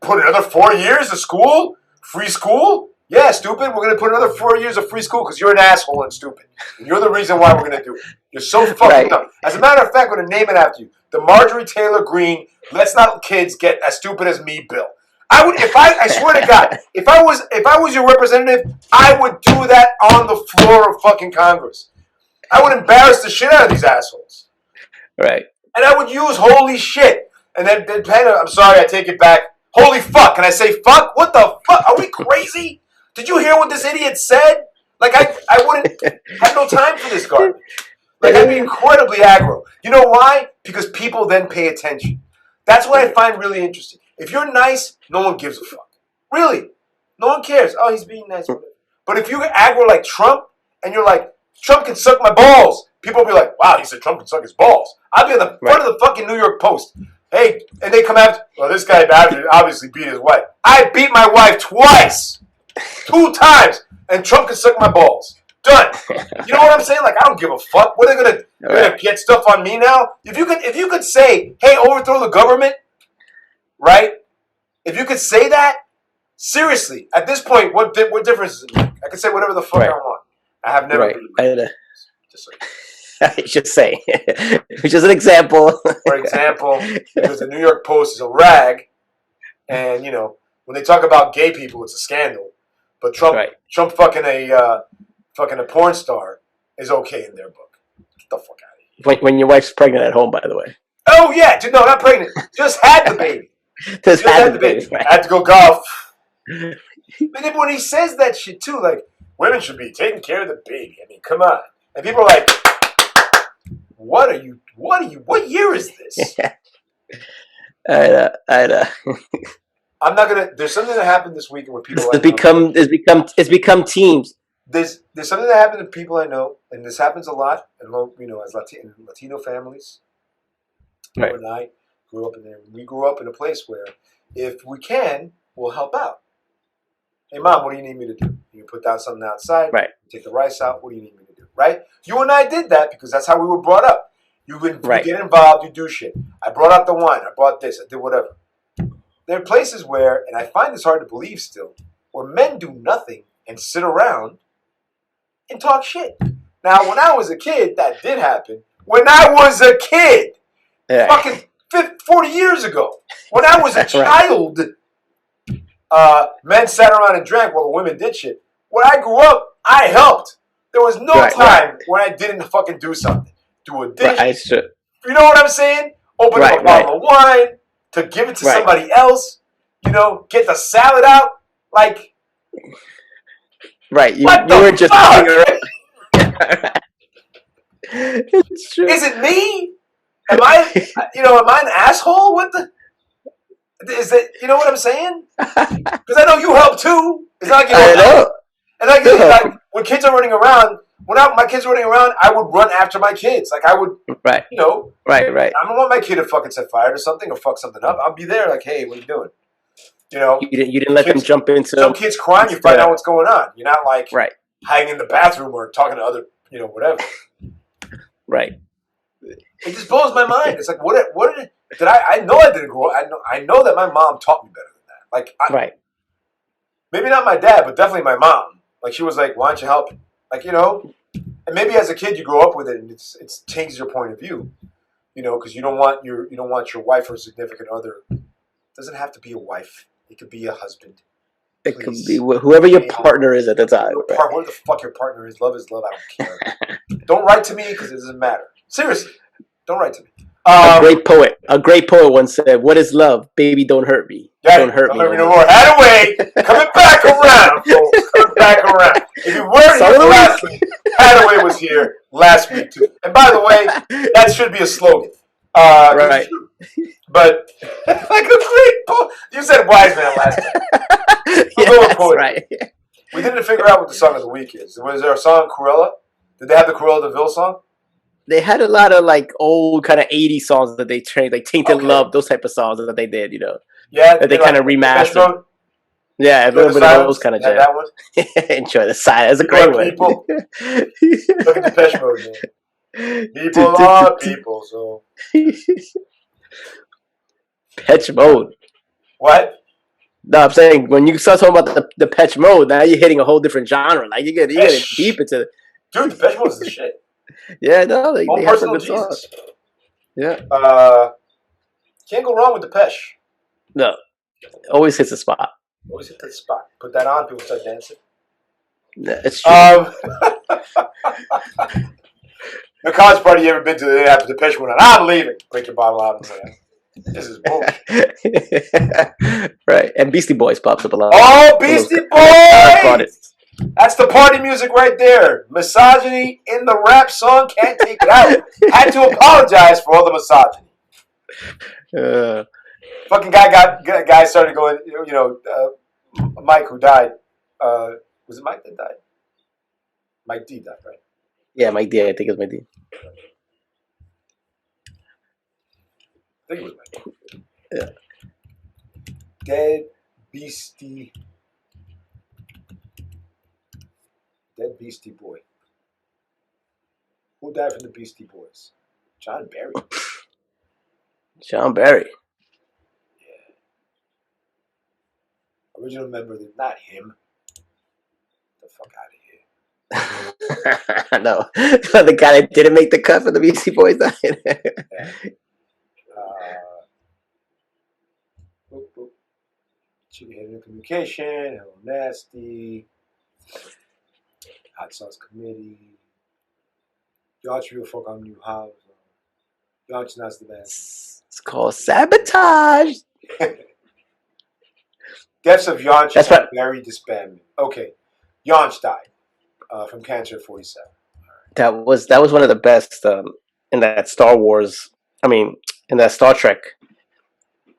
put another 4 years of school, free school? Yeah, stupid. We're gonna put another 4 years of free school because you're an asshole and stupid. And you're the reason why we're gonna do it. You're so fucking dumb. As a matter of fact, I'm going to name it after you. The Marjorie Taylor Greene, let's not kids get as stupid as me, Bill. I would, I swear to God, if I was your representative, I would do that on the floor of fucking Congress. I would embarrass the shit out of these assholes. Right. And I would use holy shit. And then I'm sorry, I take it back. Holy fuck. Can I say fuck? What the fuck? Are we crazy? Did you hear what this idiot said? Like, I wouldn't have no time for this garbage. Like, I'd be incredibly aggro. You know why? Because people then pay attention. That's what I find really interesting. If you're nice, no one gives a fuck. Really. No one cares. Oh, he's being nice. But if you aggro like Trump, and you're like, Trump can suck my balls, people will be like, wow, he said Trump can suck his balls. I'll be on the front of the fucking New York Post. Hey, and they come after, well, this guy obviously beat his wife. I beat my wife twice. 2 times. And Trump can suck my balls. Done. You know what I'm saying? Like, I don't give a fuck. What are they gonna get stuff on me now? If you could say, hey, overthrow the government, right? If you could say that, seriously, at this point, what difference does it make? I can say whatever the fuck I want. I have never been. Just so I should say, which is an example. For example, because the New York Post is a rag, and you know when they talk about gay people, it's a scandal. But Trump fucking a porn star is okay in their book. Get the fuck out of here. When your wife's pregnant at home, by the way. Oh yeah, no, not pregnant. Just had the baby. Just had the baby. Right. Had to go golf. But then when he says that shit too, like women should be taking care of the baby. I mean, come on. And people are like, what year is this? I know. I'm not gonna. There's something that happened this weekend with people. It's become teams. There's something that happened to people I know, and this happens a lot. And you know, as Latino families, you and I grew up in there. We grew up in a place where, if we can, we'll help out. Hey, Mom, what do you need me to do? You put down something outside. Right. Take the rice out. What do you need me to do? Right. You and I did that because that's how we were brought up. You get involved. You do shit. I brought out the wine. I brought this. I did whatever. There are places where, and I find this hard to believe still, where men do nothing and sit around and talk shit. Now, when I was a kid, that did happen. When I was a kid, fucking 40 years ago, when I was a child, men sat around and drank while the women did shit. When I grew up, I helped. There was no time when I didn't fucking do something. Do a dish. You know what I'm saying? Open up a bottle of wine. To give it to somebody else, you know, get the salad out, like. Right, you what were just. It's true. Is it me? Am I an asshole? What the? Is it? You know what I'm saying? Because I know you help too. It's not like you don't help. And like when kids are running around. When my kids were running around, I would run after my kids. Like I would, you know. Right. I don't want my kid to fucking set fire to something or fuck something up. I'll be there like, hey, what are you doing? You know. You didn't let them jump into. Some kids crying, you find out what's going on. You're not like hiding in the bathroom or talking to other, you know, whatever. Right. It just blows my mind. It's like, what did I know I didn't grow up. I know that my mom taught me better than that. Like, maybe not my dad, but definitely my mom. Like she was like, why don't you help? Like, you know, and maybe as a kid you grow up with it and it changes your point of view, you know, because you don't want your wife or significant other. It doesn't have to be a wife. It could be a husband. It could be whoever your partner is at the time. Whoever the fuck your partner is. Love is love. I don't care. Don't write to me because it doesn't matter. Seriously, don't write to me. A great poet once said, "What is love? Baby, don't hurt me. Don't hurt me no more." Hadaway, coming back around, folks. Coming back around. If you weren't here last week, Hadaway was here last week too. And by the way, that should be a slogan. Right. But like a great poet. You said wise man last time. Yes, right. We didn't figure out what the song of the week is. Was there a song, Cruella? Did they have the Cruella de Vil song? They had a lot of like old kind of 80s songs that they trained, like Tainted Love, those type of songs that they did, you know. Yeah. That they kind of remastered. Yeah, a little bit of those kind of jazz. That one? Enjoy the silence. That's a great one. People. Look at Depeche Mode, man. People are people, so. Depeche Mode. What? No, I'm saying when you start talking about the Depeche Mode, now you're hitting a whole different genre. Like you're getting deep into. Dude, Depeche Mode is the shit. Yeah, no, Own they have some personal good songs. Jesus. Yeah. Can't go wrong with Depeche. No, always hits the spot. Always hit the spot. Put that on, people start dancing. Yeah, it's true. The college party you ever been to? They have Depeche went on. I'm leaving. Break your bottle out and say, "This is bullshit." Right, and Beastie Boys pops up a lot. Oh, From those Beastie artists. Boys! That's the party music right there. Misogyny in the rap song, can't take it out. Had to apologize for all the misogyny. Fucking guy started going. Mike who died. Was it Mike that died? Mike D died, right? Yeah, Mike D. I think it's Mike D. I think it was Mike. Yeah. Dead Beastie Boy. Who died from the Beastie Boys? John Barry. John Barry. Yeah. Original member, not him. Get the fuck out of here. No, the guy that didn't make the cut for the Beastie Boys died. Yeah. Chicken Head in Communication, Hello Nasty, Hot Sauce Committee, Yacht Real Folk on New House, Yacht Not the Band. It's called Sabotage. Deaths of Yaunch That's and right. Barry disbandment. Okay, Yaunch died from cancer at 47. That was one of the best in that Star Wars. I mean, in that Star Trek,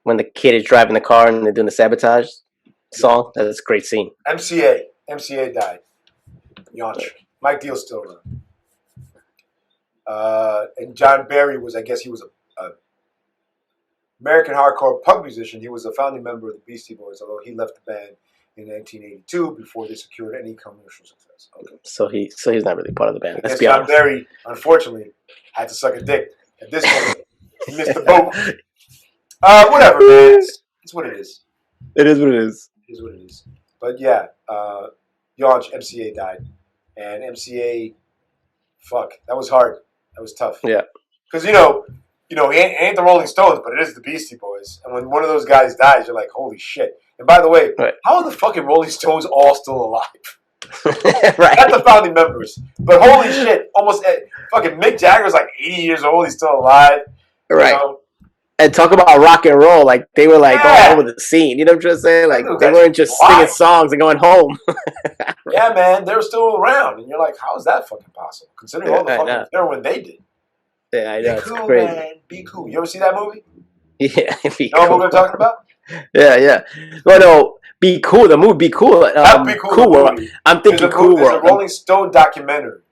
when the kid is driving the car and they're doing the sabotage song. That's a great scene. MCA died. Yaunch. Mike Deal's still around. And John Barry was, I guess, he was a American hardcore punk musician. He was a founding member of the Beastie Boys, although he left the band in 1982 before they secured any commercial success. Okay. So he's not really part of the band. Let's be John honest. Barry, unfortunately, had to suck a dick at this point. He missed the boat. Whatever, man. It's what it is. It is what it is. It is what it is. But yeah, Yaunch, MCA died. And MCA, fuck, that was hard. That was tough. Yeah. Because, he ain't the Rolling Stones, but it is the Beastie Boys. And when one of those guys dies, you're like, holy shit. And by the way, right. How are the fucking Rolling Stones all still alive? Right. Not the founding members. But holy shit, almost fucking Mick Jagger's like 80 years old. He's still alive. Right. And talk about rock and roll. Like, they were like all over the scene. You know what I'm trying to say? Like, they weren't just singing songs and going home. Right. Yeah, man. They were still around. And you're like, how is that fucking possible? Considering all the fucking heroin they did. Yeah, I know. Be It's cool, crazy. man. Be cool. You ever see that movie? Yeah. You know what movie I'm talking about? Yeah. Well, no. Be Cool. The movie Be Cool. Be Cool. World. I'm thinking Cool World. There's a Rolling Stone documentary.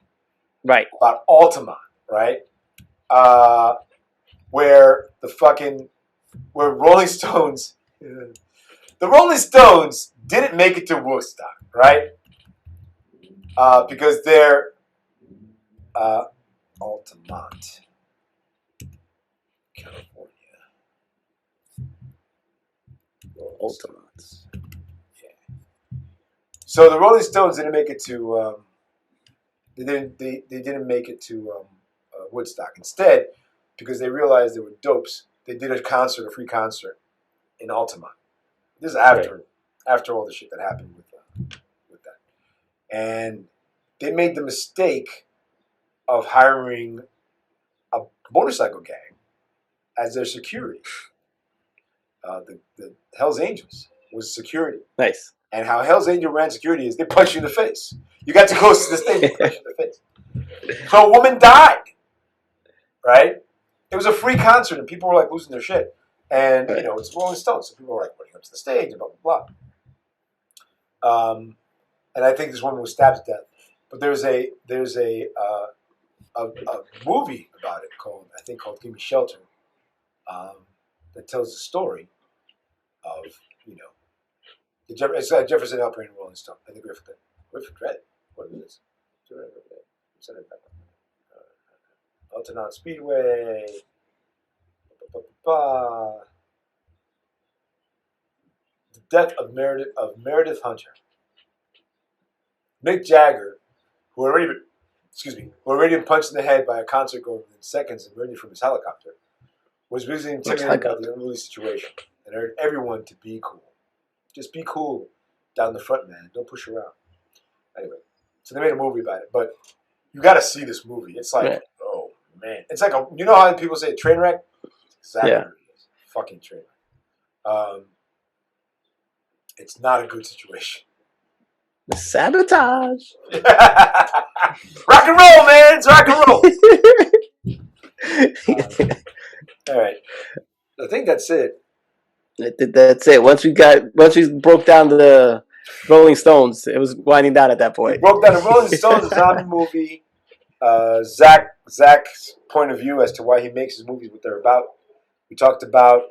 Right. About Altamont, right? Where Rolling Stones, the Rolling Stones didn't make it to Woodstock, right? Because they're Altamont, California. Altamont. Yeah. So the Rolling Stones didn't make it to. They didn't make it to Woodstock. Instead, because they realized they were dopes, they did a free concert in Altamont. This is after all the shit that happened with that, and they made the mistake of hiring a motorcycle gang as their security. The Hell's Angels was security. Nice. And how Hell's Angel ran security is they punch you in the face. You got too close to the stage, they punch you in the face. So a woman died, right? It was a free concert, and people were like losing their shit. And it's Rolling Stones, so people were like running up to the stage and blah blah blah. And I think this woman was stabbed to death. But there's a movie about it called Give Me Shelter, that tells the story of it's Jefferson Airplane and Rolling Stone. I think we forget Dredd. What is this? Altamont Speedway. The death of Meredith Hunter. Mick Jagger, who had already excuse me, were already punched in the head by a concert going within seconds and emerging from his helicopter, was visually intimidated by the unruly situation and urged everyone to be cool. Just be cool down the front, man. Don't push around. Anyway, so they made a movie about it, but you got to see this movie. It's like, oh man, it's like you know how people say train wreck? Exactly. What it is. Fucking train wreck. It's not a good situation. Sabotage. Rock and roll, man. It's rock and roll. All right. I think that's it. That's it. Once we broke down the Rolling Stones, it was winding down at that point. We broke down the Rolling Stones, a zombie movie. Zach's point of view as to why he makes his movies, what they're about. We talked about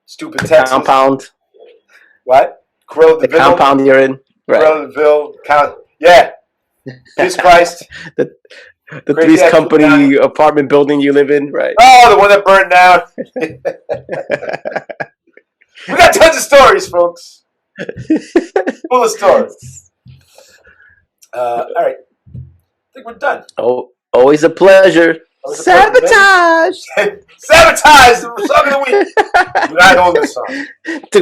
Stupid Texas. Compound. What? Cruella de Vil. Compound you're in. Right. Cruella de Vil. Yeah. Jesus Christ. The Three's Company apartment building you live in. Right. Oh, the one that burned down. We got tons of stories, folks. Full of stories. All right. I think we're done. Oh, always a pleasure. Sabotage! Sabotage! The song of the week. Do not own this song. Do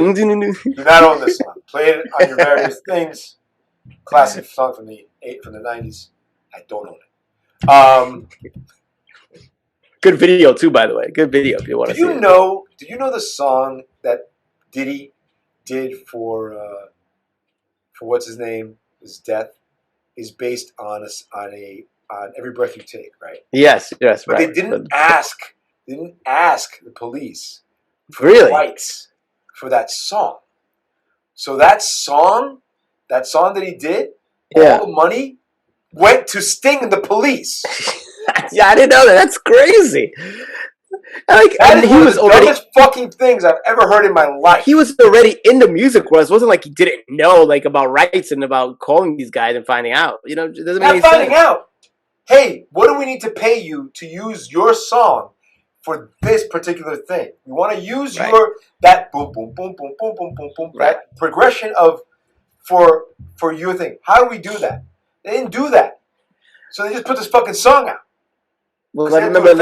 not own this song. Play it on your various things. Classic song from the 90s. I don't own it. Good video too, by the way. Good video if you want to see it. Do you know the song that Diddy did for what's his name? His death is based on Every Breath You Take, right? Yes, but right. They didn't ask the police for rights for that song. So that song that he did, all the money went to Sting and the Police. Yeah, I didn't know that. That's crazy. That is one of the dumbest fucking things I've ever heard in my life. He was already in the music world. It wasn't like he didn't know about rights and about calling these guys and finding out. You know, it doesn't make any sense. Not finding out. Hey, what do we need to pay you to use your song for this particular thing? We want to use that boom, boom, boom, boom, boom, boom, boom, boom, that progression for your thing. How do we do that? They didn't do that. So they just put this fucking song out. Well, I remember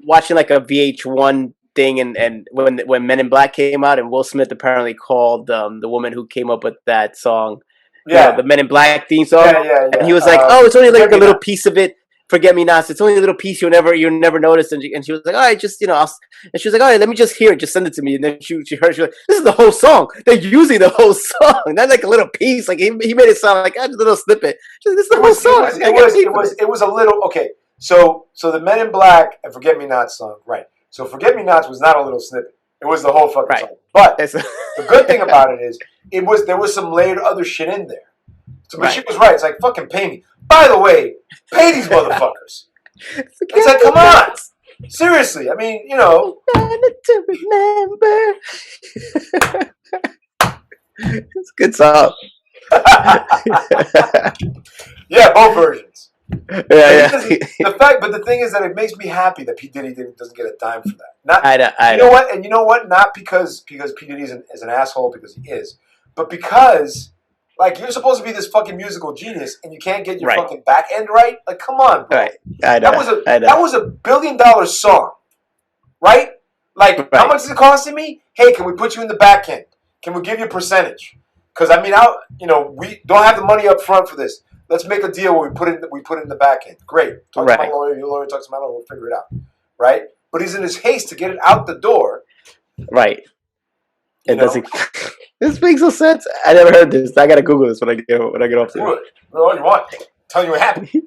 watching like a VH1 thing, and when Men in Black came out, and Will Smith apparently called the woman who came up with that song, the Men in Black theme song, and he was like, "Oh, it's only like a little piece of it. Forget Me Nots. It's only a little piece you'll never notice." And she was like, "All right, just and she was like, "All right, let me just hear it. Just send it to me." And then she heard, she was like, "This is the whole song. They're using the whole song, not like a little piece. Like he made it sound like just a little snippet. This is the whole song." It was a little okay. So the Men in Black and Forget Me Not song, right? So Forget Me Not was not a little snippet. It was the whole fucking song. But the good thing about it is there was some layered other shit in there. So but she was right. It's like fucking pay me. By the way, pay these motherfuckers. It's like, come on. Seriously. I mean, to remember. It's a good song. Yeah, both versions. Yeah. But the thing is that it makes me happy that P. Diddy doesn't get a dime for that. I know what? And you know what? Not because P. Diddy is an asshole, because he is, but because you're supposed to be this fucking musical genius and you can't get your fucking back end right. Like, come on, bro. Right. I know. That was $1 billion song, right? Like, how much is it costing me? Hey, can we put you in the back end? Can we give you a percentage? Because I mean, we don't have the money up front for this. Let's make a deal where we put it in the back end. Great. Talk to my lawyer. Your lawyer talks to my lawyer. We'll figure it out. Right? But he's in his haste to get it out the door. Right. It doesn't. This makes no sense. I never heard this. I gotta Google this when I get off there. Do it. All you want. Tell you what happened. You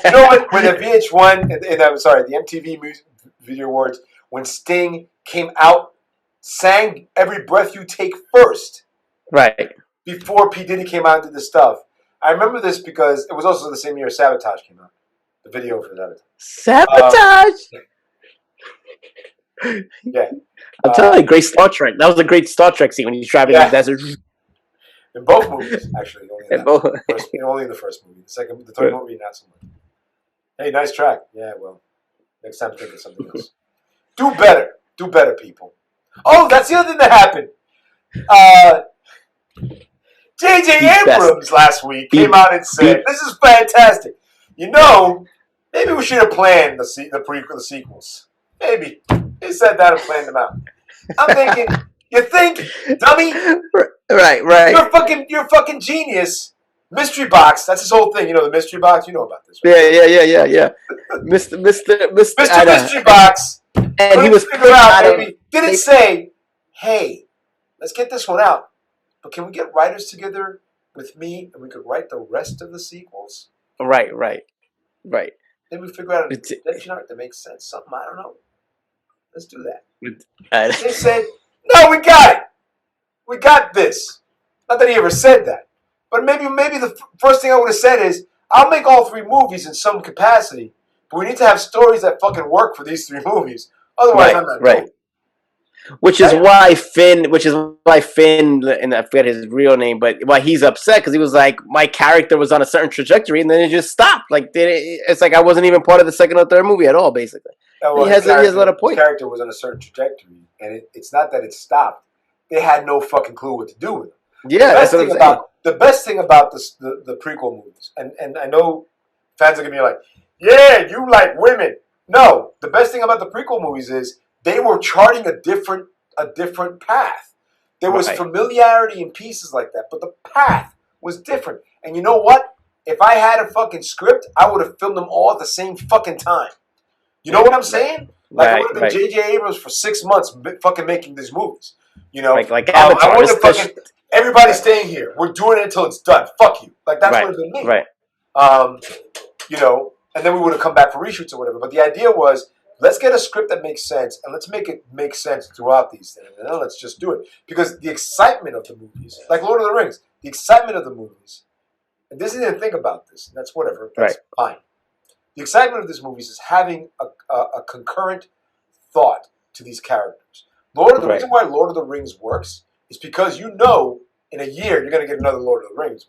know what? When the VH1 the MTV Music Video Awards, when Sting came out, sang "Every Breath You Take" first. Right. Before P. Diddy came out and did this stuff. I remember this because it was also the same year Sabotage came out. The video for Sabotage. Yeah. I'm telling you, great Star Trek. That was a great Star Trek scene when he's driving in the desert. In both movies, actually. Only in the first movie. The third movie, not so much. Hey, nice track. Yeah, well, next time think of something else. Do better. Do better, people. Oh, that's the other thing that happened. J.J. He's best. Abrams last week came out and said, "This is fantastic. You know, maybe we should have planned the sequels. Maybe he said that and planned them out." I'm thinking, you think, dummy? Right. You're fucking genius. Mystery box. That's his whole thing. You know the mystery box. You know about this, right? Yeah. Mr. Mystery box. And he was figure out. Maybe didn't say, "Hey, let's get this one out." But can we get writers together with me and we could write the rest of the sequels? Right. Then we figure out an extension art that makes sense. Something, I don't know. Let's do that. They said, "No, we got it. We got this." Not that he ever said that. But maybe the first thing I would have said is, I'll make all 3 movies in some capacity, but we need to have stories that fucking work for these 3 movies. Otherwise, I'm not doing it. Which is why Finn, and I forget his real name, but why he's upset, because he was like, my character was on a certain trajectory, and then it just stopped. Like, it's like I wasn't even part of the second or third movie at all, basically. He has a lot of points. His character was on a certain trajectory, and it's not that it stopped. They had no fucking clue what to do with it. Yeah, the best thing about the prequel movies, and I know fans are gonna be like, "Yeah, you like women." No, the best thing about the prequel movies is they were charting a different path. There was familiarity in pieces like that, but the path was different. And you know what? If I had a fucking script, I would have filmed them all at the same fucking time. You know what I'm saying? Like I would have been J.J. Abrams for 6 months fucking making these movies. You know, like Avatar. I wouldn't have fucking everybody's staying here. We're doing it until it's done. Fuck you. Like that's what it been me. You know, and then we would have come back for reshoots or whatever. But the idea was, let's get a script that makes sense, and let's make it make sense throughout these things, and then let's just do it. Because the excitement of the movies, like Lord of the Rings, the excitement of the movies, and Disney didn't think about this. That's whatever. That's fine. The excitement of these movies is having a concurrent thought to these characters. The reason why Lord of the Rings works is because you know in a year you're going to get another Lord of the Rings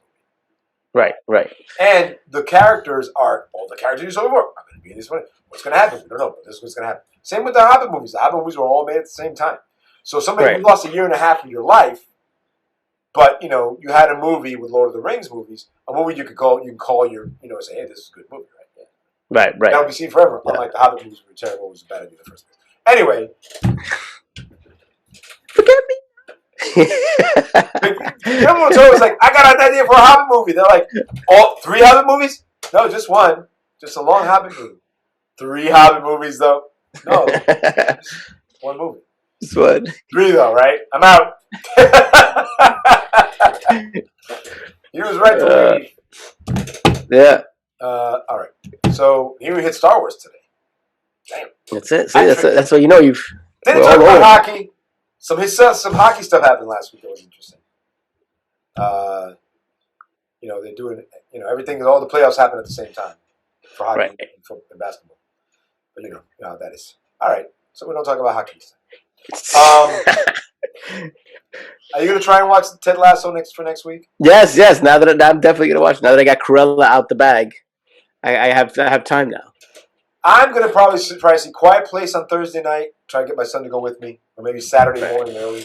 movie. Right. And the characters are all the characters you saw before. I'm going to be in this one. What's going to happen? We don't know, but this is what's going to happen. Same with the Hobbit movies. The Hobbit movies were all made at the same time. So somebody who lost a year and a half of your life, but you know you had a movie with Lord of the Rings movies, a movie you can call your, you know, say, hey, this is a good movie, right? Right. That'll be seen forever. Unlike the Hobbit movies were terrible, it was a bad idea in the first place. Anyway. Forget me. Everyone's always like, I got an idea for a Hobbit movie. They're like, all 3 Hobbit movies? No, just one. Just a long Hobbit movie. 3 Hobbit movies, though. No. Just one movie. Just one. 3, though, right? I'm out. He was right to leave. Yeah. All right. So here we hit Star Wars today. Damn. That's it. See, that's what you know. Didn't talk about hockey. Some hockey stuff happened last week that was interesting. You know, they're doing, you know, everything, all the playoffs happen at the same time for hockey and basketball. But you know how that is. All right. So we don't talk about hockey. Are you going to try and watch Ted Lasso for next week? Yes. Now that I'm definitely going to watch. Now that I got Cruella out the bag, I have time now. I'm going to probably try to see Quiet Place on Thursday night. Try to get my son to go with me, or maybe Saturday morning early.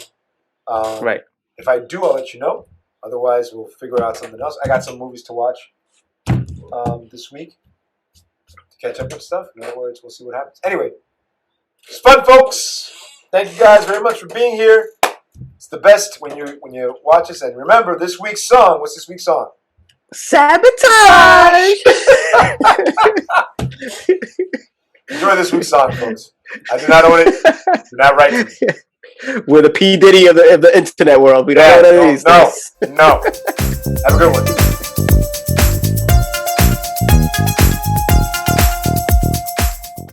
If I do, I'll let you know. Otherwise, we'll figure out something else. I got some movies to watch this week to catch up with stuff. In other words, we'll see what happens. Anyway, it's fun, folks. Thank you guys very much for being here. It's the best when you watch us. And remember, this week's song. What's this week's song? Sabotage. Enjoy this week's song, folks. I do not own it. Do not write to me. We're the P. Diddy of the internet world. We don't know these things. No. Have a good one.